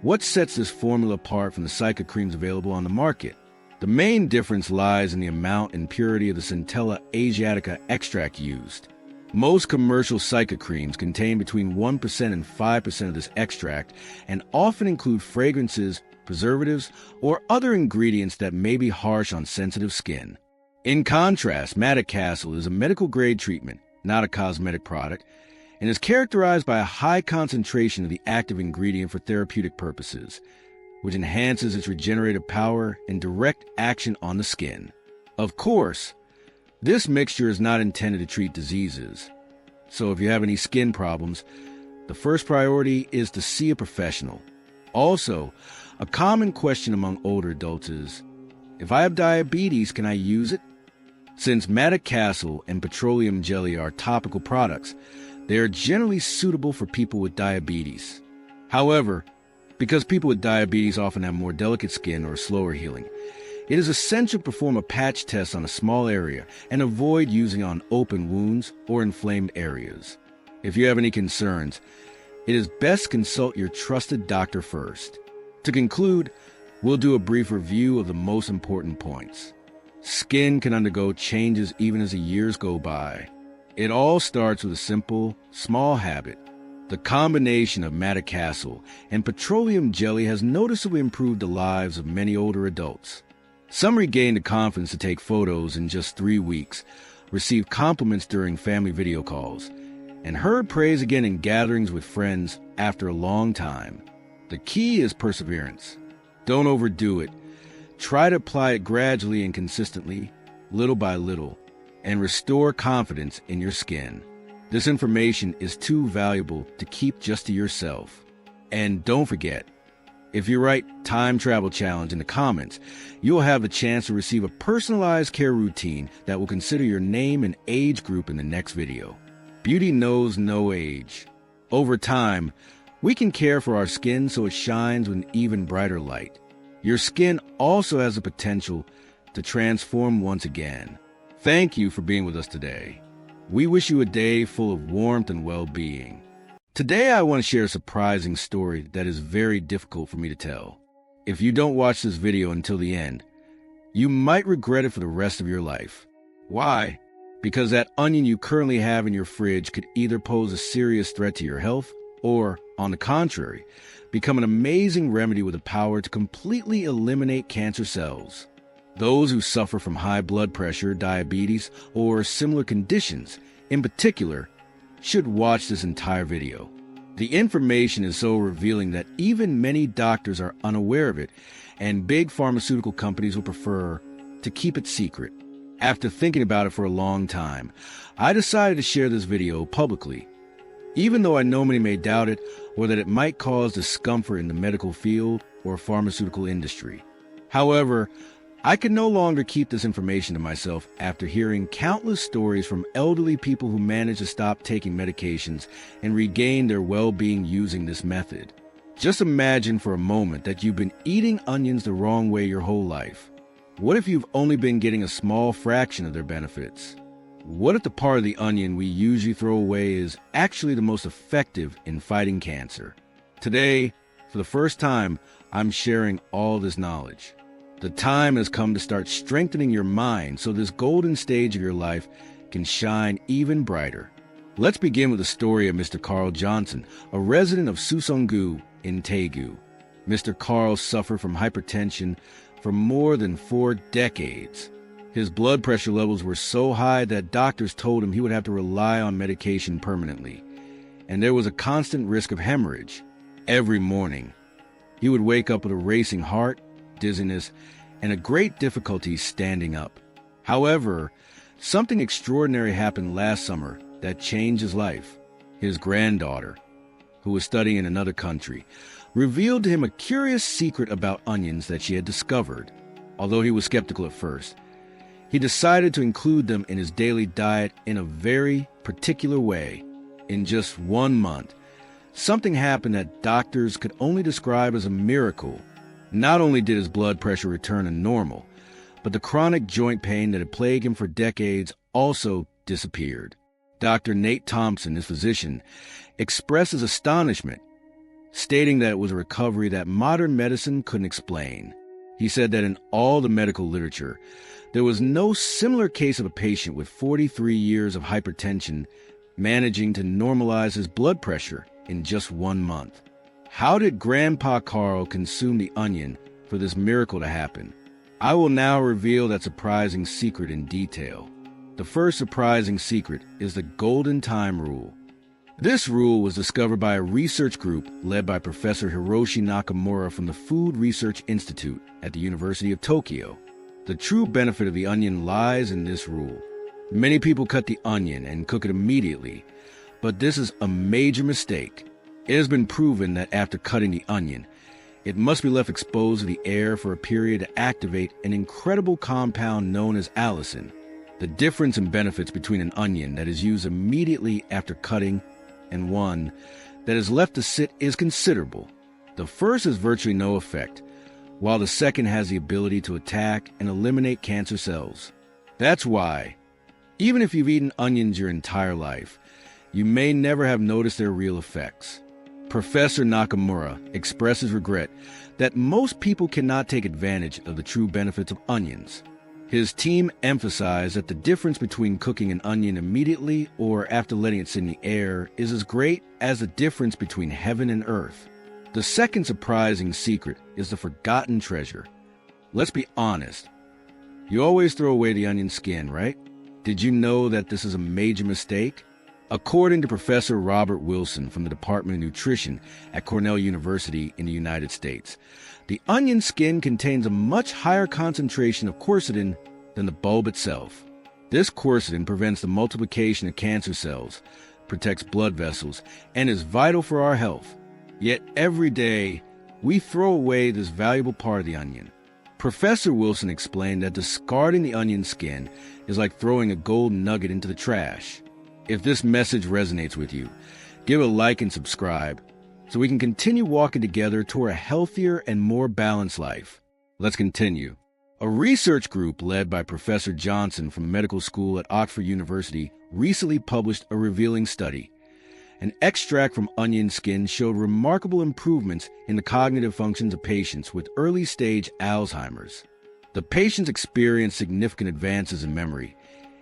what sets this formula apart from the Cica creams available on the market? The main difference lies in the amount and purity of the Centella asiatica extract used. Most commercial Cica creams contain between 1% and 5% of this extract and often include fragrances, preservatives, or other ingredients that may be harsh on sensitive skin. In contrast, Madecassel is a medical-grade treatment, not a cosmetic product, and is characterized by a high concentration of the active ingredient for therapeutic purposes, which enhances its regenerative power and direct action on the skin. Of course, this mixture is not intended to treat diseases, so if you have any skin problems, the first priority is to see a professional. Also, a common question among older adults is, if I have diabetes, can I use it? Since Madecassel and petroleum jelly are topical products, they are generally suitable for people with diabetes. However, because people with diabetes often have more delicate skin or slower healing, It is essential to perform a patch test on a small area and avoid using on open wounds or inflamed areas. If you have any concerns, it is best to consult your trusted doctor first. To conclude, we'll do a brief review of the most important points. Skin can undergo changes even as the years go by. It all starts with a simple, small habit. The combination of matacastle and petroleum jelly has noticeably improved the lives of many older adults. Some regained the confidence to take photos in just 3 weeks, received compliments during family video calls, and heard praise again in gatherings with friends after a long time. The key is perseverance. Don't overdo it. Try to apply it gradually and consistently, little by little, and restore confidence in your skin. This information is too valuable to keep just to yourself. And don't forget, if you write Time Travel Challenge in the comments, you'll have the chance to receive a personalized care routine that will consider your name and age group in the next video. Beauty knows no age. Over time, we can care for our skin so it shines with an even brighter light. Your skin also has the potential to transform once again. Thank you for being with us today. We wish you a day full of warmth and well-being. Today I want to share a surprising story that is very difficult for me to tell. If you don't watch this video until the end, you might regret it for the rest of your life. Why? Because that onion you currently have in your fridge could either pose a serious threat to your health or, on the contrary, become an amazing remedy with the power to completely eliminate cancer cells. Those who suffer from high blood pressure, diabetes, or similar conditions, in particular, should watch this entire video. The information is so revealing that even many doctors are unaware of it, and big pharmaceutical companies will prefer to keep it secret. After thinking about it for a long time, I decided to share this video publicly. Even though I know many may doubt it, or that it might cause discomfort in the medical field or pharmaceutical industry. However, I can no longer keep this information to myself after hearing countless stories from elderly people who managed to stop taking medications and regain their well-being using this method. Just imagine for a moment that you've been eating onions the wrong way your whole life. What if you've only been getting a small fraction of their benefits? What if the part of the onion we usually throw away is actually the most effective in fighting cancer? Today, for the first time, I'm sharing all this knowledge. The time has come to start strengthening your mind so this golden stage of your life can shine even brighter. Let's begin with the story of Mr. Carl Johnson, a resident of Susungu in Taegu. Mr. Carl suffered from hypertension for more than 4 decades. His blood pressure levels were so high that doctors told him he would have to rely on medication permanently, and there was a constant risk of hemorrhage. Every morning, he would wake up with a racing heart, dizziness, and a great difficulty standing up. However, something extraordinary happened last summer that changed his life. His granddaughter, who was studying in another country, revealed to him a curious secret about onions that she had discovered. Although he was skeptical at first, he decided to include them in his daily diet in a very particular way. In just 1 month, something happened that doctors could only describe as a miracle. Not only did his blood pressure return to normal, but the chronic joint pain that had plagued him for decades also disappeared. Dr. Nate Thompson, his physician, expressed his astonishment, stating that it was a recovery that modern medicine couldn't explain. He said that in all the medical literature, there was no similar case of a patient with 43 years of hypertension managing to normalize his blood pressure in just 1 month. How did Grandpa Carl consume the onion for this miracle to happen? I will now reveal that surprising secret in detail. The first surprising secret is the golden time rule. This rule was discovered by a research group led by Professor Hiroshi Nakamura from the Food Research Institute at the University of Tokyo. The true benefit of the onion lies in this rule. Many people cut the onion and cook it immediately, but this is a major mistake. It has been proven that after cutting the onion, it must be left exposed to the air for a period to activate an incredible compound known as allicin. The difference in benefits between an onion that is used immediately after cutting and one that is left to sit is considerable. The first has virtually no effect, while the second has the ability to attack and eliminate cancer cells. That's why, even if you've eaten onions your entire life, you may never have noticed their real effects. Professor Nakamura expresses regret that most people cannot take advantage of the true benefits of onions. His team emphasized that the difference between cooking an onion immediately or after letting it sit in the air is as great as the difference between heaven and earth. The second surprising secret is the forgotten treasure. Let's be honest. You always throw away the onion skin, right? Did you know that this is a major mistake? According to Professor Robert Wilson from the Department of Nutrition at Cornell University in the United States, the onion skin contains a much higher concentration of quercetin than the bulb itself. This quercetin prevents the multiplication of cancer cells, protects blood vessels, and is vital for our health. Yet every day, we throw away this valuable part of the onion. Professor Wilson explained that discarding the onion skin is like throwing a gold nugget into the trash. If this message resonates with you, give a like and subscribe so we can continue walking together toward a healthier and more balanced life. Let's continue. A research group led by Professor Johnson from medical school at Oxford University recently published a revealing study. An extract from onion skin showed remarkable improvements in the cognitive functions of patients with early-stage Alzheimer's. The patients experienced significant advances in memory,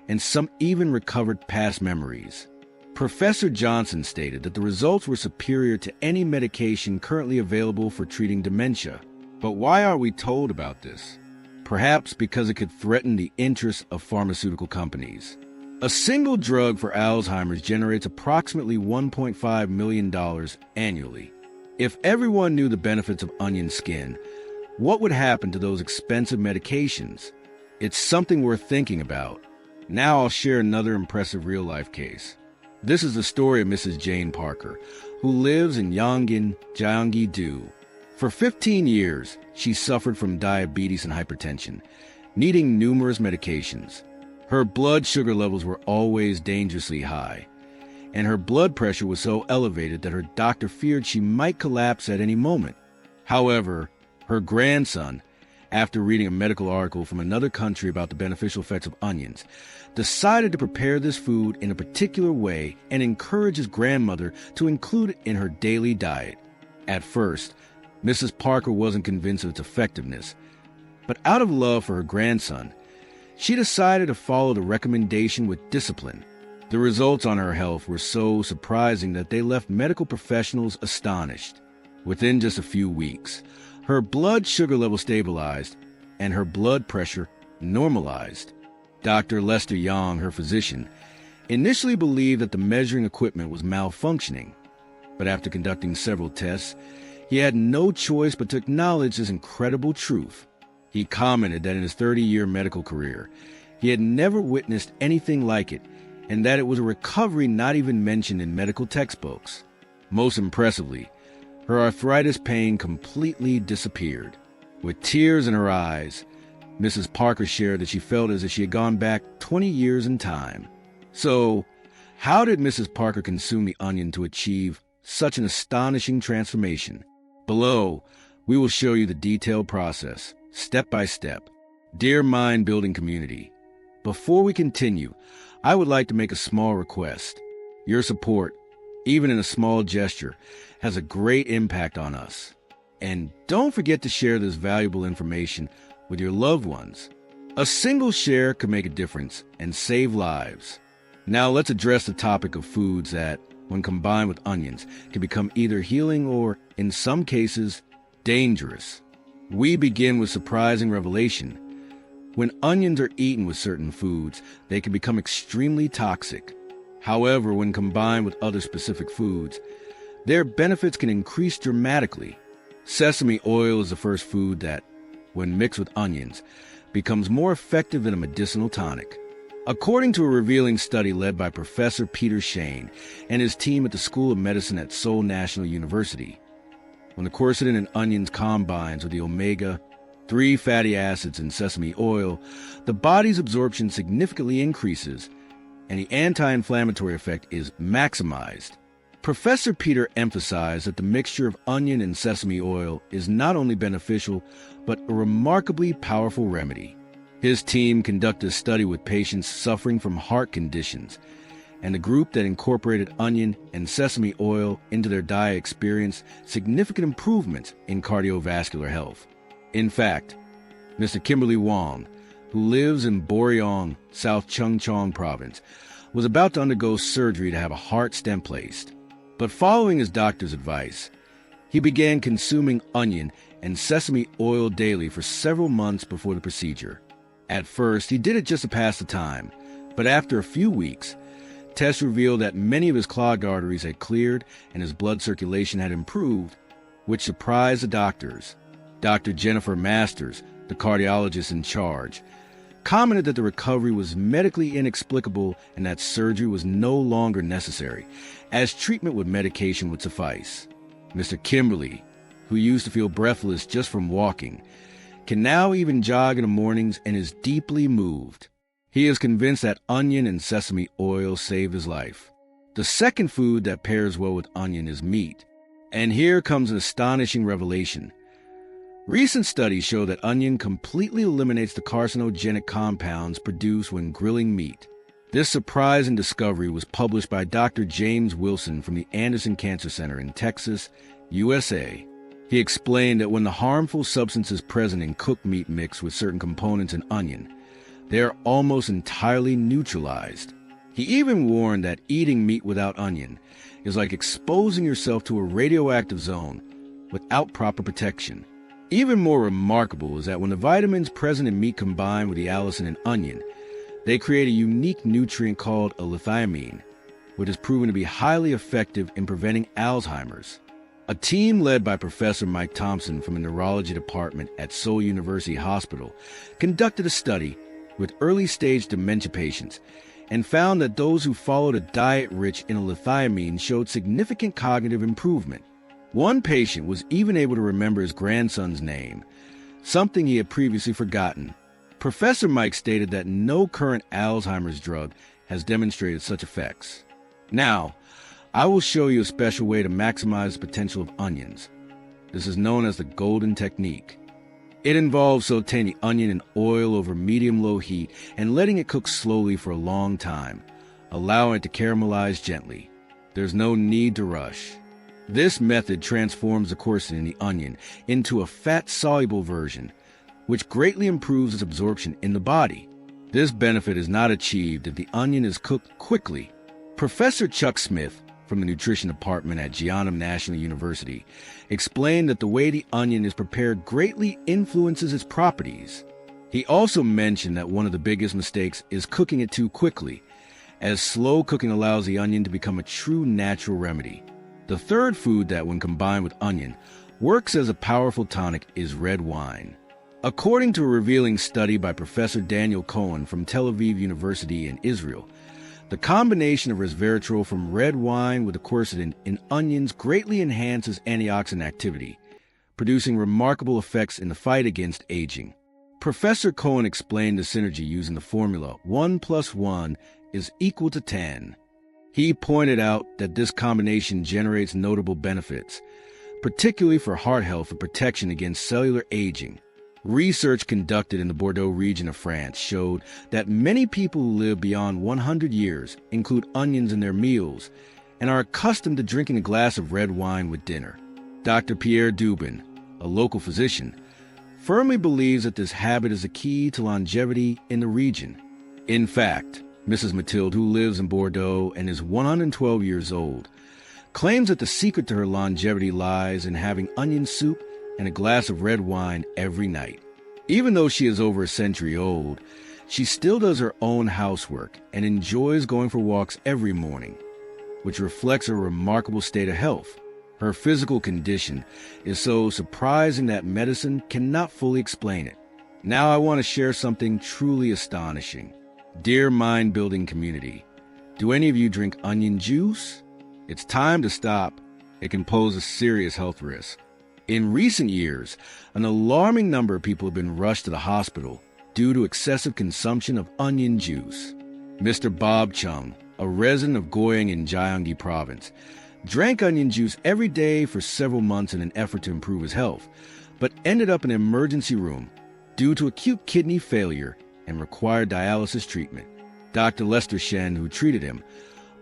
and some even recovered past memories. Professor Johnson stated that the results were superior to any medication currently available for treating dementia. But why are we told about this? Perhaps because it could threaten the interests of pharmaceutical companies. A single drug for Alzheimer's generates approximately $1.5 million annually. If everyone knew the benefits of onion skin, what would happen to those expensive medications? It's something worth thinking about. Now I'll share another impressive real-life case. This is the story of Mrs. Jane Parker, who lives in Yongin, Gyeonggi-do. For 15 years, she suffered from diabetes and hypertension, needing numerous medications. Her blood sugar levels were always dangerously high, and her blood pressure was so elevated that her doctor feared she might collapse at any moment. However, her grandson, after reading a medical article from another country about the beneficial effects of onions, decided to prepare this food in a particular way and encourage his grandmother to include it in her daily diet. At first, Mrs. Parker wasn't convinced of its effectiveness, but out of love for her grandson, she decided to follow the recommendation with discipline. The results on her health were so surprising that they left medical professionals astonished. Within just a few weeks, her blood sugar level stabilized and her blood pressure normalized. Dr. Lester Young, her physician, initially believed that the measuring equipment was malfunctioning, but after conducting several tests, he had no choice but to acknowledge this incredible truth. He commented that in his 30-year medical career, he had never witnessed anything like it, and that it was a recovery not even mentioned in medical textbooks. Most impressively, her arthritis pain completely disappeared. With tears in her eyes, Mrs. Parker shared that she felt as if she had gone back 20 years in time. So, how did Mrs. Parker consume the onion to achieve such an astonishing transformation? Below, we will show you the detailed process, step by step. Dear mind-building community, before we continue, I would like to make a small request. Your support, even in a small gesture, has a great impact on us. And don't forget to share this valuable information with your loved ones. A single share could make a difference and save lives. Now let's address the topic of foods that, when combined with onions, can become either healing or, in some cases, dangerous. We begin with surprising revelation. When onions are eaten with certain foods, they can become extremely toxic. However, when combined with other specific foods, their benefits can increase dramatically. Sesame oil is the first food that, when mixed with onions, becomes more effective than a medicinal tonic. According to a revealing study led by Professor Peter Shane and his team at the School of Medicine at Seoul National University, when the quercetin in onions combines with the omega-3 fatty acids in sesame oil, the body's absorption significantly increases, and the anti-inflammatory effect is maximized. Professor Peter emphasized that the mixture of onion and sesame oil is not only beneficial, but a remarkably powerful remedy. His team conducted a study with patients suffering from heart conditions, and the group that incorporated onion and sesame oil into their diet experienced significant improvements in cardiovascular health. In fact, Mr. Kimberly Wong, who lives in Boryong, South Chungcheong Province, was about to undergo surgery to have a heart stent placed. But following his doctor's advice, he began consuming onion and sesame oil daily for several months before the procedure. At first, he did it just to pass the time, but after a few weeks, tests revealed that many of his clogged arteries had cleared and his blood circulation had improved, which surprised the doctors. Dr. Jennifer Masters, the cardiologist in charge, commented that the recovery was medically inexplicable and that surgery was no longer necessary, as treatment with medication would suffice. Mr. Kimberly, who used to feel breathless just from walking, can now even jog in the mornings and is deeply moved. He is convinced that onion and sesame oil saved his life. The second food that pairs well with onion is meat. And here comes an astonishing revelation. Recent studies show that onion completely eliminates the carcinogenic compounds produced when grilling meat. This surprising discovery was published by Dr. James Wilson from the Anderson Cancer Center in Texas, USA. He explained that when the harmful substances present in cooked meat mix with certain components in onion, they are almost entirely neutralized. He even warned that eating meat without onion is like exposing yourself to a radioactive zone without proper protection. Even more remarkable is that when the vitamins present in meat combine with the allicin in onion, they create a unique nutrient called a lithiamine, which is proven to be highly effective in preventing Alzheimer's. A team led by Professor Mike Thompson from the neurology department at Seoul University Hospital conducted a study with early-stage dementia patients and found that those who followed a diet rich in a lithiamine showed significant cognitive improvement. One patient was even able to remember his grandson's name, something he had previously forgotten. Professor Mike stated that no current Alzheimer's drug has demonstrated such effects. Now, I will show you a special way to maximize the potential of onions. This is known as the golden technique. It involves sauteing the onion in oil over medium-low heat and letting it cook slowly for a long time, allowing it to caramelize gently. There's no need to rush. This method transforms the quercetin in the onion into a fat-soluble version, which greatly improves its absorption in the body. This benefit is not achieved if the onion is cooked quickly. Professor Chuck Smith, from the nutrition department at Jiannam National University, explained that the way the onion is prepared greatly influences its properties. He also mentioned that one of the biggest mistakes is cooking it too quickly, as slow cooking allows the onion to become a true natural remedy. The third food that, when combined with onion, works as a powerful tonic is red wine. According to a revealing study by Professor Daniel Cohen from Tel Aviv University in Israel, the combination of resveratrol from red wine with the quercetin in onions greatly enhances antioxidant activity, producing remarkable effects in the fight against aging. Professor Cohen explained the synergy using the formula 1 + 1 is equal to 10. He pointed out that this combination generates notable benefits, particularly for heart health and protection against cellular aging. Research conducted in the Bordeaux region of France showed that many people who live beyond 100 years include onions in their meals and are accustomed to drinking a glass of red wine with dinner. Dr. Pierre Dubin, a local physician, firmly believes that this habit is a key to longevity in the region. In fact, Mrs. Mathilde, who lives in Bordeaux and is 112 years old, claims that the secret to her longevity lies in having onion soup and a glass of red wine every night. Even though she is over a century old, she still does her own housework and enjoys going for walks every morning, which reflects her remarkable state of health. Her physical condition is so surprising that medicine cannot fully explain it. Now I want to share something truly astonishing. Dear mind-building community, do any of you drink onion juice? It's time to stop. It can pose a serious health risk. In recent years, an alarming number of people have been rushed to the hospital due to excessive consumption of onion juice. Mr. Bob Chung, a resident of Goyang in Gyeonggi Province, drank onion juice every day for several months in an effort to improve his health, but ended up in an emergency room due to acute kidney failure and required dialysis treatment. Dr. Lester Shen, who treated him,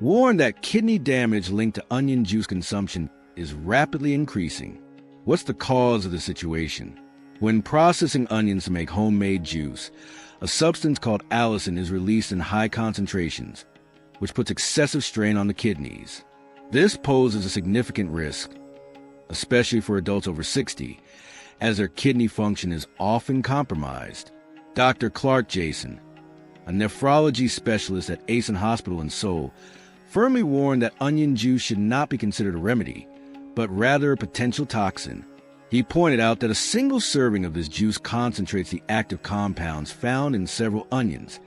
warned that kidney damage linked to onion juice consumption is rapidly increasing. What's the cause of the situation? When processing onions to make homemade juice, a substance called allicin is released in high concentrations, which puts excessive strain on the kidneys. This poses a significant risk, especially for adults over 60, as their kidney function is often compromised. Dr. Clark Jason, a nephrology specialist at Asen Hospital in Seoul, firmly warned that onion juice should not be considered a remedy, but rather a potential toxin. He pointed out that a single serving of this juice concentrates the active compounds found in several onions,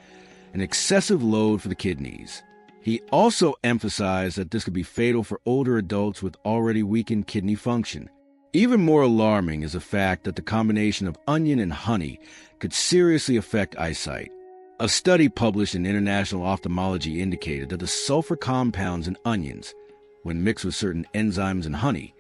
an excessive load for the kidneys. He also emphasized that this could be fatal for older adults with already weakened kidney function. Even more alarming is the fact that the combination of onion and honey could seriously affect eyesight. A study published in International Ophthalmology indicated that the sulfur compounds in onions, when mixed with certain enzymes in honey,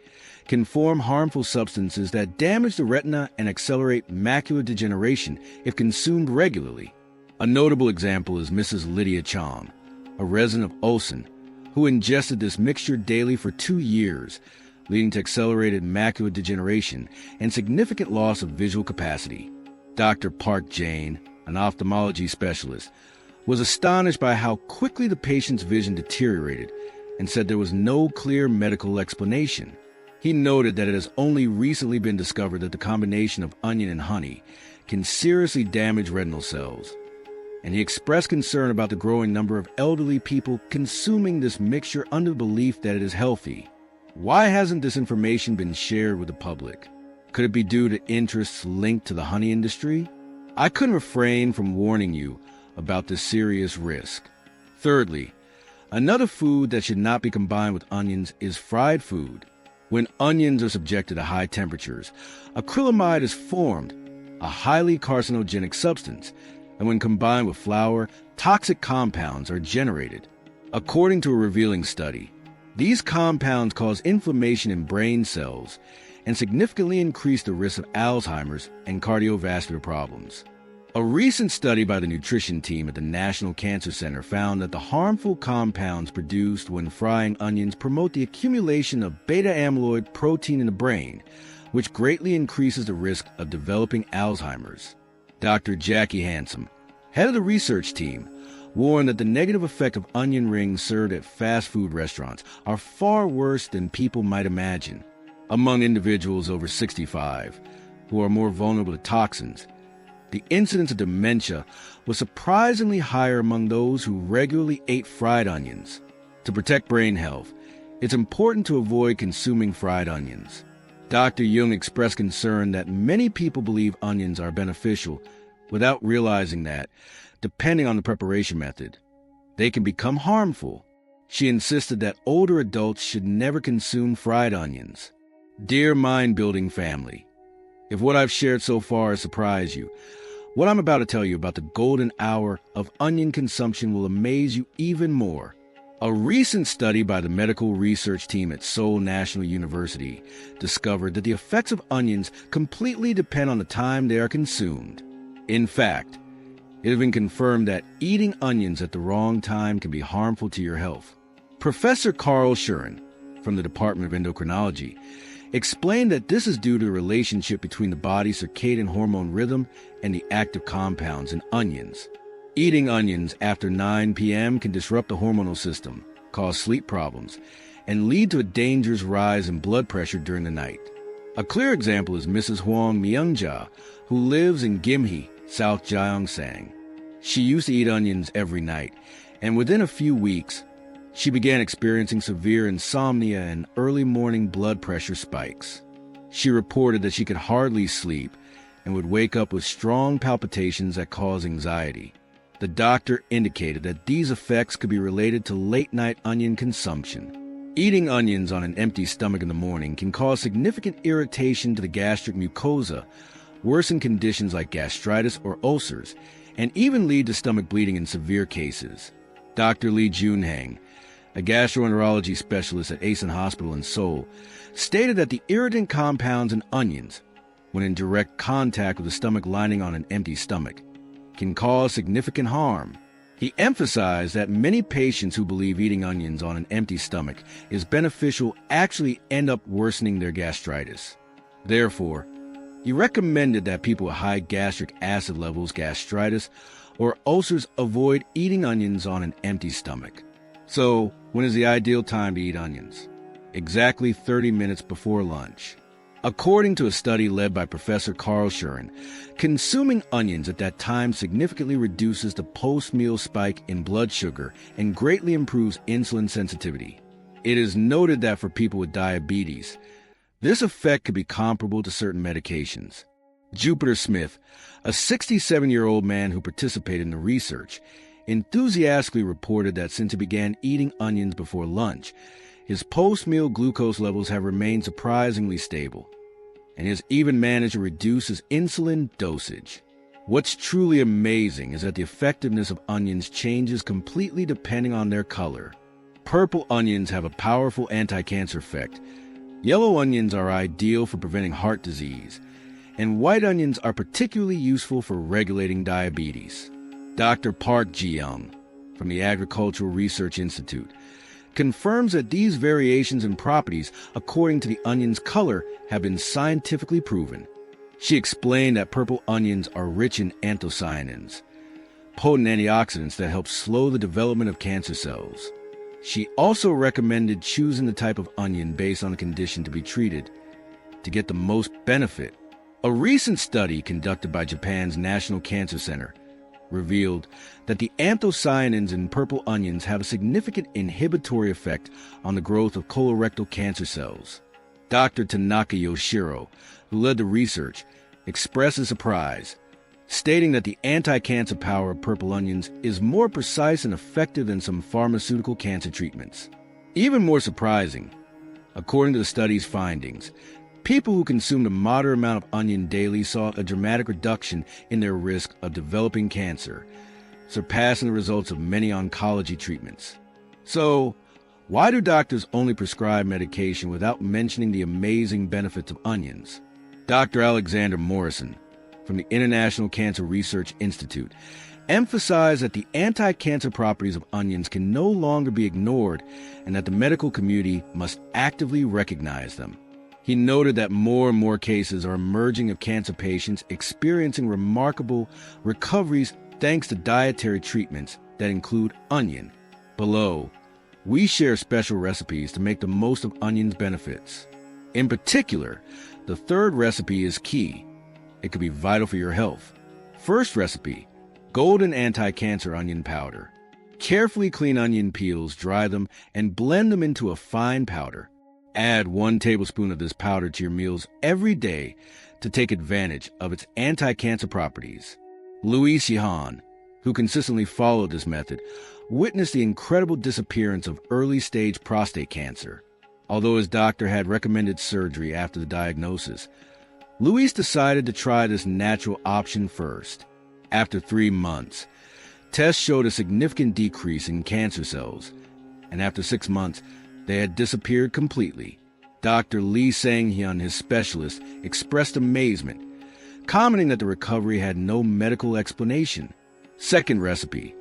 can form harmful substances that damage the retina and accelerate macular degeneration if consumed regularly. A notable example is Mrs. Lydia Chong, a resident of Osen, who ingested this mixture daily for 2 years, leading to accelerated macular degeneration and significant loss of visual capacity. Dr. Park Jain, an ophthalmology specialist, was astonished by how quickly the patient's vision deteriorated and said there was no clear medical explanation. He noted that it has only recently been discovered that the combination of onion and honey can seriously damage retinal cells, and he expressed concern about the growing number of elderly people consuming this mixture under the belief that it is healthy. Why hasn't this information been shared with the public? Could it be due to interests linked to the honey industry? I couldn't refrain from warning you about this serious risk. Thirdly, another food that should not be combined with onions is fried food. When onions are subjected to high temperatures, acrylamide is formed, a highly carcinogenic substance, and when combined with flour, toxic compounds are generated. According to a revealing study, these compounds cause inflammation in brain cells and significantly increase the risk of Alzheimer's and cardiovascular problems. A recent study by the nutrition team at the National Cancer Center found that the harmful compounds produced when frying onions promote the accumulation of beta-amyloid protein in the brain, which greatly increases the risk of developing Alzheimer's. Dr. Jackie Handsome, head of the research team, warned that the negative effect of onion rings served at fast food restaurants are far worse than people might imagine. Among individuals over 65, who are more vulnerable to toxins, the incidence of dementia was surprisingly higher among those who regularly ate fried onions. To protect brain health, it's important to avoid consuming fried onions. Dr. Jung expressed concern that many people believe onions are beneficial without realizing that, depending on the preparation method, they can become harmful. She insisted that older adults should never consume fried onions. Dear mind-building family, if what I've shared so far has surprised you, what I'm about to tell you about the golden hour of onion consumption will amaze you even more. A recent study by the medical research team at Seoul National University discovered that the effects of onions completely depend on the time they are consumed. In fact, it has been confirmed that eating onions at the wrong time can be harmful to your health. Professor Carl Schuren, from the Department of Endocrinology, explained that this is due to the relationship between the body's circadian hormone rhythm and the active compounds in onions. Eating onions after 9 p.m. can disrupt the hormonal system, cause sleep problems, and lead to a dangerous rise in blood pressure during the night. A clear example is Mrs. Hwang Myungja, who lives in Gimhae, South Gyeongsang. She used to eat onions every night, and within a few weeks, she began experiencing severe insomnia and early morning blood pressure spikes. She reported that she could hardly sleep and would wake up with strong palpitations that cause anxiety. The doctor indicated that these effects could be related to late-night onion consumption. Eating onions on an empty stomach in the morning can cause significant irritation to the gastric mucosa, worsen conditions like gastritis or ulcers, and even lead to stomach bleeding in severe cases. Dr. Lee Junhang, a gastroenterology specialist at Asen Hospital in Seoul, stated that the irritant compounds in onions, when in direct contact with the stomach lining on an empty stomach, can cause significant harm. He emphasized that many patients who believe eating onions on an empty stomach is beneficial actually end up worsening their gastritis. Therefore, he recommended that people with high gastric acid levels, gastritis, or ulcers avoid eating onions on an empty stomach. So, when is the ideal time to eat onions? Exactly 30 minutes before lunch. According to a study led by Professor Carl Schuren, consuming onions at that time significantly reduces the post-meal spike in blood sugar and greatly improves insulin sensitivity. It is noted that for people with diabetes, this effect could be comparable to certain medications. Jupiter Smith, a 67-year-old man who participated in the research, enthusiastically reported that since he began eating onions before lunch, his post-meal glucose levels have remained surprisingly stable, and he has even managed to reduce his insulin dosage. What's truly amazing is that the effectiveness of onions changes completely depending on their color. Purple onions have a powerful anti-cancer effect. Yellow onions are ideal for preventing heart disease, and white onions are particularly useful for regulating diabetes. Dr. Park Ji-young from the Agricultural Research Institute confirms that these variations in properties according to the onion's color have been scientifically proven. She explained that purple onions are rich in anthocyanins, potent antioxidants that help slow the development of cancer cells. She also recommended choosing the type of onion based on the condition to be treated to get the most benefit. A recent study conducted by Japan's National Cancer Center revealed that the anthocyanins in purple onions have a significant inhibitory effect on the growth of colorectal cancer cells. Dr. Tanaka Yoshiro, who led the research, expresses surprise, stating that the anti-cancer power of purple onions is more precise and effective than some pharmaceutical cancer treatments. Even more surprising, according to the study's findings, people who consumed a moderate amount of onion daily saw a dramatic reduction in their risk of developing cancer, surpassing the results of many oncology treatments. So, why do doctors only prescribe medication without mentioning the amazing benefits of onions? Dr. Alexander Morrison, from the International Cancer Research Institute, emphasized that the anti-cancer properties of onions can no longer be ignored and that the medical community must actively recognize them. He noted that more and more cases are emerging of cancer patients experiencing remarkable recoveries thanks to dietary treatments that include onion. Below, we share special recipes to make the most of onion's benefits. In particular, the third recipe is key. It could be vital for your health. First recipe, golden anti-cancer onion powder. Carefully clean onion peels, dry them, and blend them into a fine powder. Add 1 tablespoon of this powder to your meals every day to take advantage of its anti-cancer properties. Louis Shihan, who consistently followed this method, witnessed the incredible disappearance of early-stage prostate cancer. Although his doctor had recommended surgery after the diagnosis, Louis decided to try this natural option first. After 3 months, tests showed a significant decrease in cancer cells, and after 6 months, they had disappeared completely. Dr. Lee Sang-hyun, his specialist, expressed amazement, commenting that the recovery had no medical explanation. Second recipe,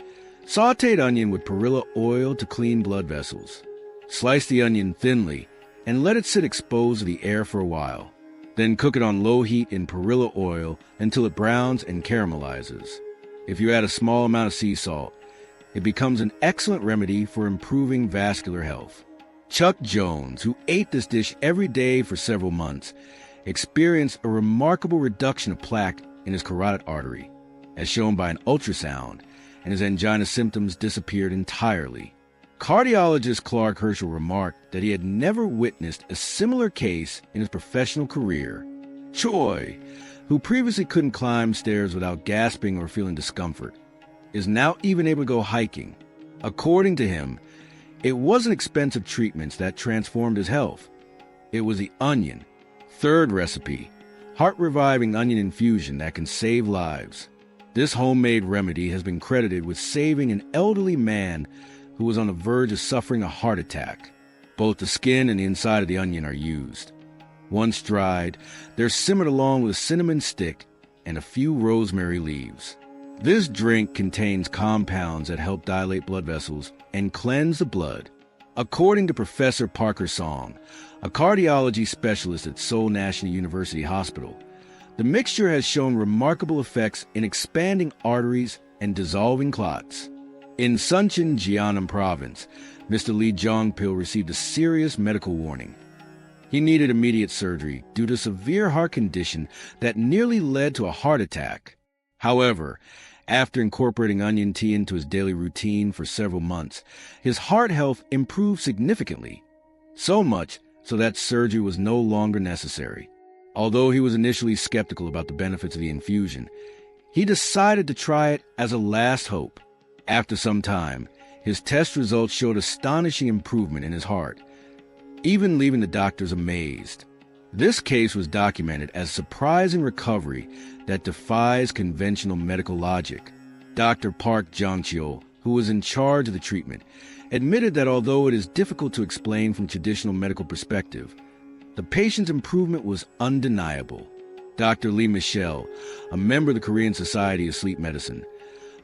sautéed onion with perilla oil to clean blood vessels. Slice the onion thinly and let it sit exposed to the air for a while. Then cook it on low heat in perilla oil until it browns and caramelizes. If you add a small amount of sea salt, it becomes an excellent remedy for improving vascular health. Chuck Jones, who ate this dish every day for several months, experienced a remarkable reduction of plaque in his carotid artery, as shown by an ultrasound, and his angina symptoms disappeared entirely. Cardiologist Clark Herschel remarked that he had never witnessed a similar case in his professional career. Choi, who previously couldn't climb stairs without gasping or feeling discomfort, is now even able to go hiking. According to him, it wasn't expensive treatments that transformed his health. It was the onion. Third recipe, heart-reviving onion infusion that can save lives. This homemade remedy has been credited with saving an elderly man who was on the verge of suffering a heart attack. Both the skin and the inside of the onion are used. Once dried, they're simmered along with a cinnamon stick and a few rosemary leaves. This drink contains compounds that help dilate blood vessels and cleanse the blood. According to Professor Parker Song, a cardiology specialist at Seoul National University Hospital, the mixture has shown remarkable effects in expanding arteries and dissolving clots. In Suncheon, Jeonnam Province, Mr. Lee Jong-pil received a serious medical warning. He needed immediate surgery due to a severe heart condition that nearly led to a heart attack. However, after incorporating onion tea into his daily routine for several months, his heart health improved significantly. So much so that surgery was no longer necessary. Although he was initially skeptical about the benefits of the infusion, he decided to try it as a last hope. After some time, his test results showed astonishing improvement in his heart, even leaving the doctors amazed. This case was documented as surprising recovery that defies conventional medical logic. Dr. Park Jong-cheol, who was in charge of the treatment, admitted that although it is difficult to explain from traditional medical perspective, the patient's improvement was undeniable. Dr. Lee Michelle, a member of the Korean Society of Sleep Medicine,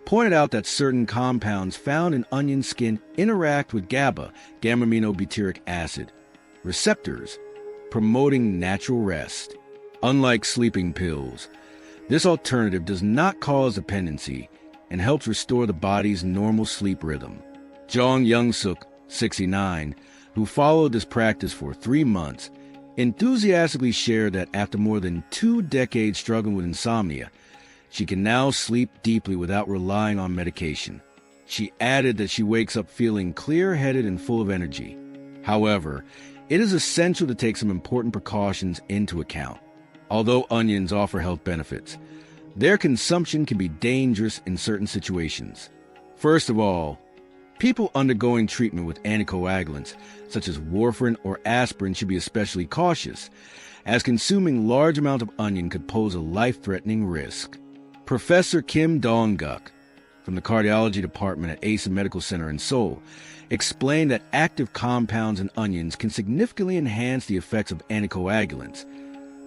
pointed out that certain compounds found in onion skin interact with GABA, gamma-aminobutyric acid, receptors, promoting natural rest. Unlike sleeping pills, this alternative does not cause dependency and helps restore the body's normal sleep rhythm. Jong Young-suk, 69, who followed this practice for 3 months, enthusiastically shared that after more than 2 decades struggling with insomnia, she can now sleep deeply without relying on medication. She added that she wakes up feeling clear-headed and full of energy. However, it is essential to take some important precautions into account. Although onions offer health benefits, their consumption can be dangerous in certain situations. First of all, people undergoing treatment with anticoagulants, such as warfarin or aspirin, should be especially cautious, as consuming large amounts of onion could pose a life-threatening risk. Professor Kim Dong-guk, from the cardiology department at Asa Medical Center in Seoul, explained that active compounds in onions can significantly enhance the effects of anticoagulants,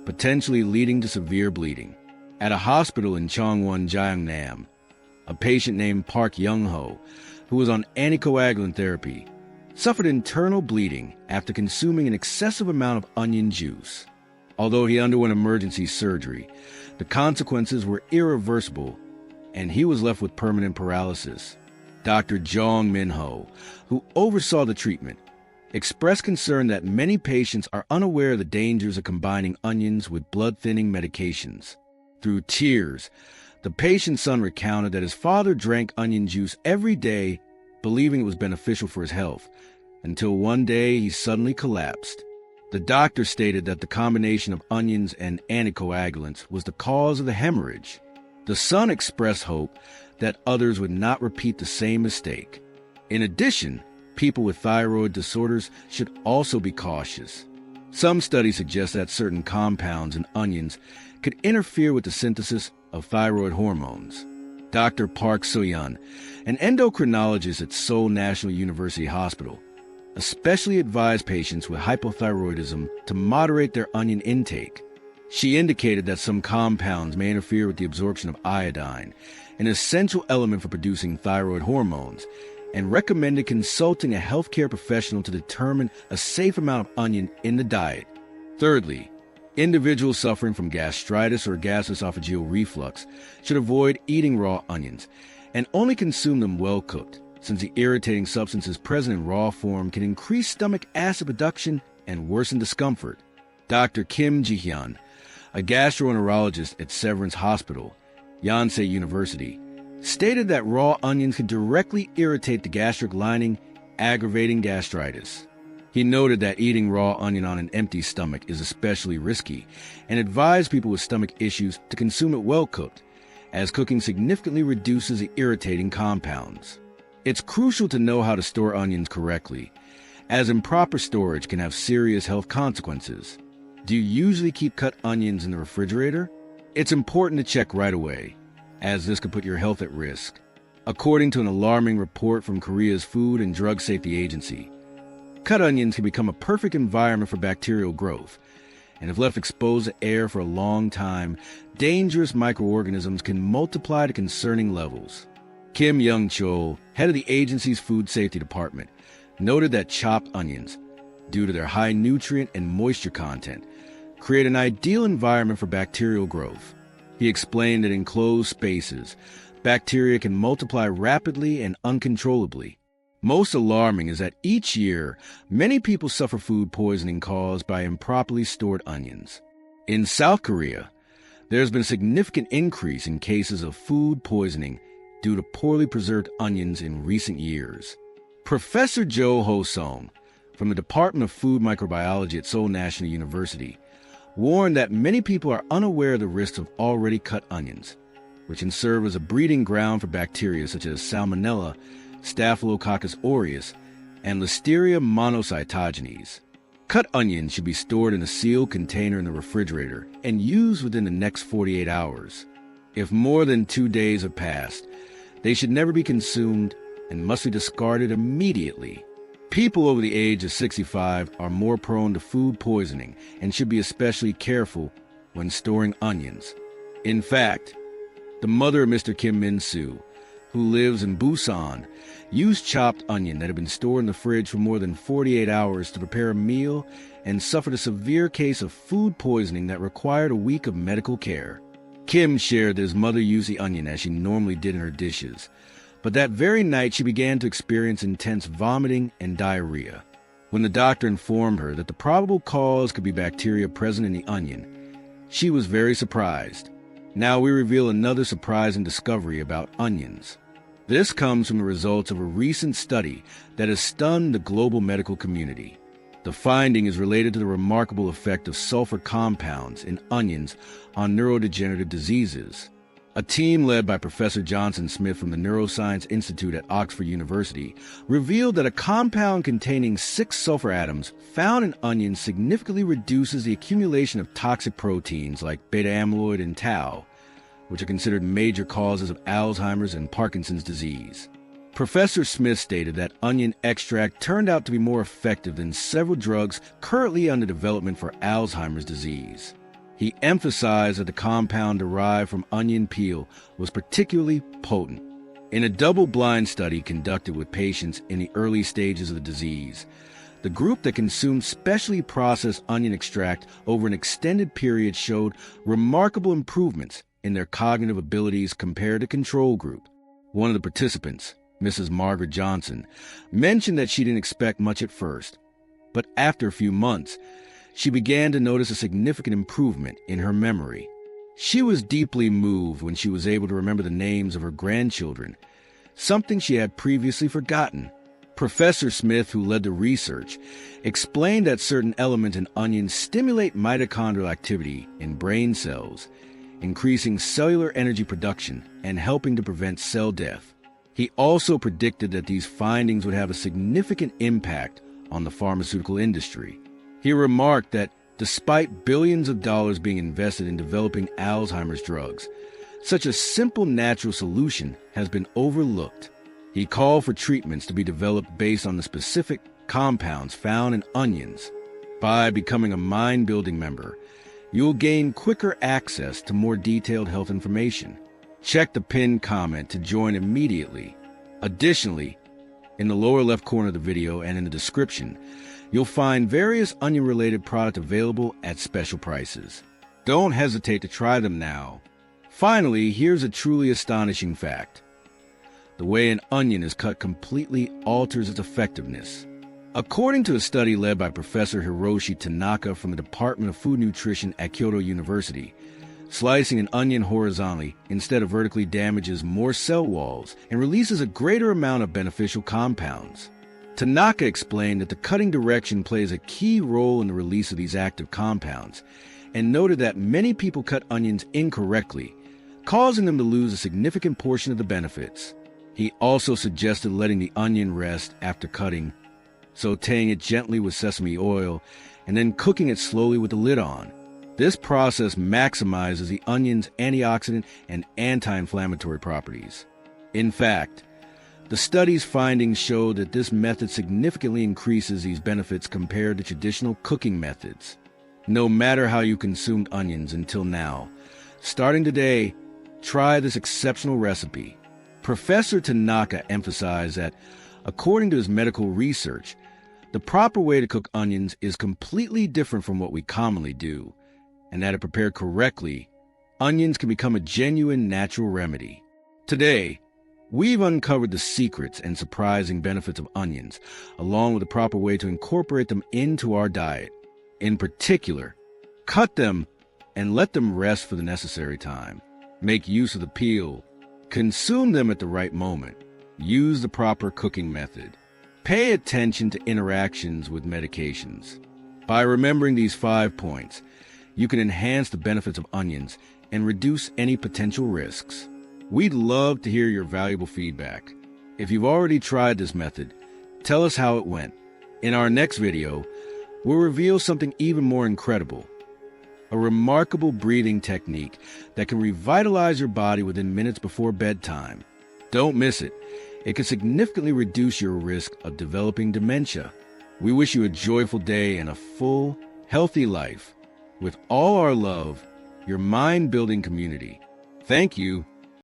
potentially leading to severe bleeding. At a hospital in Chongwon, Gyeongnam, a patient named Park Young-ho, who was on anticoagulant therapy, suffered internal bleeding after consuming an excessive amount of onion juice. Although he underwent emergency surgery, the consequences were irreversible, and he was left with permanent paralysis. Dr. Jong Min-ho, who oversaw the treatment, expressed concern that many patients are unaware of the dangers of combining onions with blood-thinning medications. Through tears, the patient's son recounted that his father drank onion juice every day, believing it was beneficial for his health, until one day he suddenly collapsed. The doctor stated that the combination of onions and anticoagulants was the cause of the hemorrhage. The son expressed hope that others would not repeat the same mistake. In addition, people with thyroid disorders should also be cautious. Some studies suggest that certain compounds in onions could interfere with the synthesis of thyroid hormones. Dr. Park So-yeon, an endocrinologist at Seoul National University Hospital, especially advised patients with hypothyroidism to moderate their onion intake. She indicated that some compounds may interfere with the absorption of iodine, an essential element for producing thyroid hormones, and recommended consulting a healthcare professional to determine a safe amount of onion in the diet. Thirdly, individuals suffering from gastritis or gastroesophageal reflux should avoid eating raw onions and only consume them well cooked, since the irritating substances present in raw form can increase stomach acid production and worsen discomfort. Dr. Kim Ji-hyun, a gastroenterologist at Severance Hospital, Yonsei University, stated that raw onions can directly irritate the gastric lining, aggravating gastritis. He noted that eating raw onion on an empty stomach is especially risky and advised people with stomach issues to consume it well cooked, as cooking significantly reduces the irritating compounds. It's crucial to know how to store onions correctly, as improper storage can have serious health consequences. Do you usually keep cut onions in the refrigerator? It's important to check right away, as this could put your health at risk. According to an alarming report from Korea's Food and Drug Safety Agency, cut onions can become a perfect environment for bacterial growth, and if left exposed to air for a long time, dangerous microorganisms can multiply to concerning levels. Kim Young-chol, head of the agency's food safety department, noted that chopped onions, due to their high nutrient and moisture content, create an ideal environment for bacterial growth. He explained that in closed spaces, bacteria can multiply rapidly and uncontrollably. Most alarming is that each year, many people suffer food poisoning caused by improperly stored onions. In South Korea, there has been a significant increase in cases of food poisoning due to poorly preserved onions in recent years. Professor Jo Ho-sung from the Department of Food Microbiology at Seoul National University warned that many people are unaware of the risks of already cut onions, which can serve as a breeding ground for bacteria such as Salmonella, Staphylococcus aureus, and Listeria monocytogenes. Cut onions should be stored in a sealed container in the refrigerator and used within the next 48 hours. If more than 2 days have passed, they should never be consumed and must be discarded immediately. People over the age of 65 are more prone to food poisoning and should be especially careful when storing onions. In fact, the mother of Mr. Kim Min-soo, who lives in Busan, used chopped onion that had been stored in the fridge for more than 48 hours to prepare a meal and suffered a severe case of food poisoning that required a week of medical care. Kim shared that his mother used the onion as she normally did in her dishes, but that very night she began to experience intense vomiting and diarrhea. When the doctor informed her that the probable cause could be bacteria present in the onion, she was very surprised. Now we reveal another surprising discovery about onions. This comes from the results of a recent study that has stunned the global medical community. The finding is related to the remarkable effect of sulfur compounds in onions on neurodegenerative diseases. A team led by Professor Johnson Smith from the Neuroscience Institute at Oxford University revealed that a compound containing 6 sulfur atoms found in onions significantly reduces the accumulation of toxic proteins like beta-amyloid and tau, which are considered major causes of Alzheimer's and Parkinson's disease. Professor Smith stated that onion extract turned out to be more effective than several drugs currently under development for Alzheimer's disease. He emphasized that the compound derived from onion peel was particularly potent. In a double-blind study conducted with patients in the early stages of the disease, the group that consumed specially processed onion extract over an extended period showed remarkable improvements in their cognitive abilities compared to control group. One of the participants, Mrs. Margaret Johnson, mentioned that she didn't expect much at first, but after a few months, she began to notice a significant improvement in her memory. She was deeply moved when she was able to remember the names of her grandchildren, something she had previously forgotten. Professor Smith, who led the research, explained that certain elements in onions stimulate mitochondrial activity in brain cells, increasing cellular energy production and helping to prevent cell death. He also predicted that these findings would have a significant impact on the pharmaceutical industry. He remarked that despite billions of dollars being invested in developing Alzheimer's drugs, such a simple natural solution has been overlooked. He called for treatments to be developed based on the specific compounds found in onions. By becoming a Mind-Building member, you'll gain quicker access to more detailed health information. Check the pinned comment to join immediately. Additionally, in the lower left corner of the video and in the description, you'll find various onion-related products available at special prices. Don't hesitate to try them now. Finally, here's a truly astonishing fact. The way an onion is cut completely alters its effectiveness. According to a study led by Professor Hiroshi Tanaka from the Department of Food Nutrition at Kyoto University, slicing an onion horizontally instead of vertically damages more cell walls and releases a greater amount of beneficial compounds. Tanaka explained that the cutting direction plays a key role in the release of these active compounds, and noted that many people cut onions incorrectly, causing them to lose a significant portion of the benefits. He also suggested letting the onion rest after cutting, sautéing it gently with sesame oil, and then cooking it slowly with the lid on. This process maximizes the onion's antioxidant and anti-inflammatory properties. In fact, the study's findings show that this method significantly increases these benefits compared to traditional cooking methods. No matter how you consumed onions until now, starting today, try this exceptional recipe. Professor Tanaka emphasized that, according to his medical research, the proper way to cook onions is completely different from what we commonly do, and that if prepared correctly, onions can become a genuine natural remedy. Today, we've uncovered the secrets and surprising benefits of onions, along with the proper way to incorporate them into our diet. In particular, cut them and let them rest for the necessary time. Make use of the peel. Consume them at the right moment. Use the proper cooking method. Pay attention to interactions with medications. By remembering these 5 points, you can enhance the benefits of onions and reduce any potential risks. We'd love to hear your valuable feedback. If you've already tried this method, tell us how it went. In our next video, we'll reveal something even more incredible: a remarkable breathing technique that can revitalize your body within minutes before bedtime. Don't miss it. It can significantly reduce your risk of developing dementia. We wish you a joyful day and a full, healthy life. With all our love, your mind-building community. Thank you.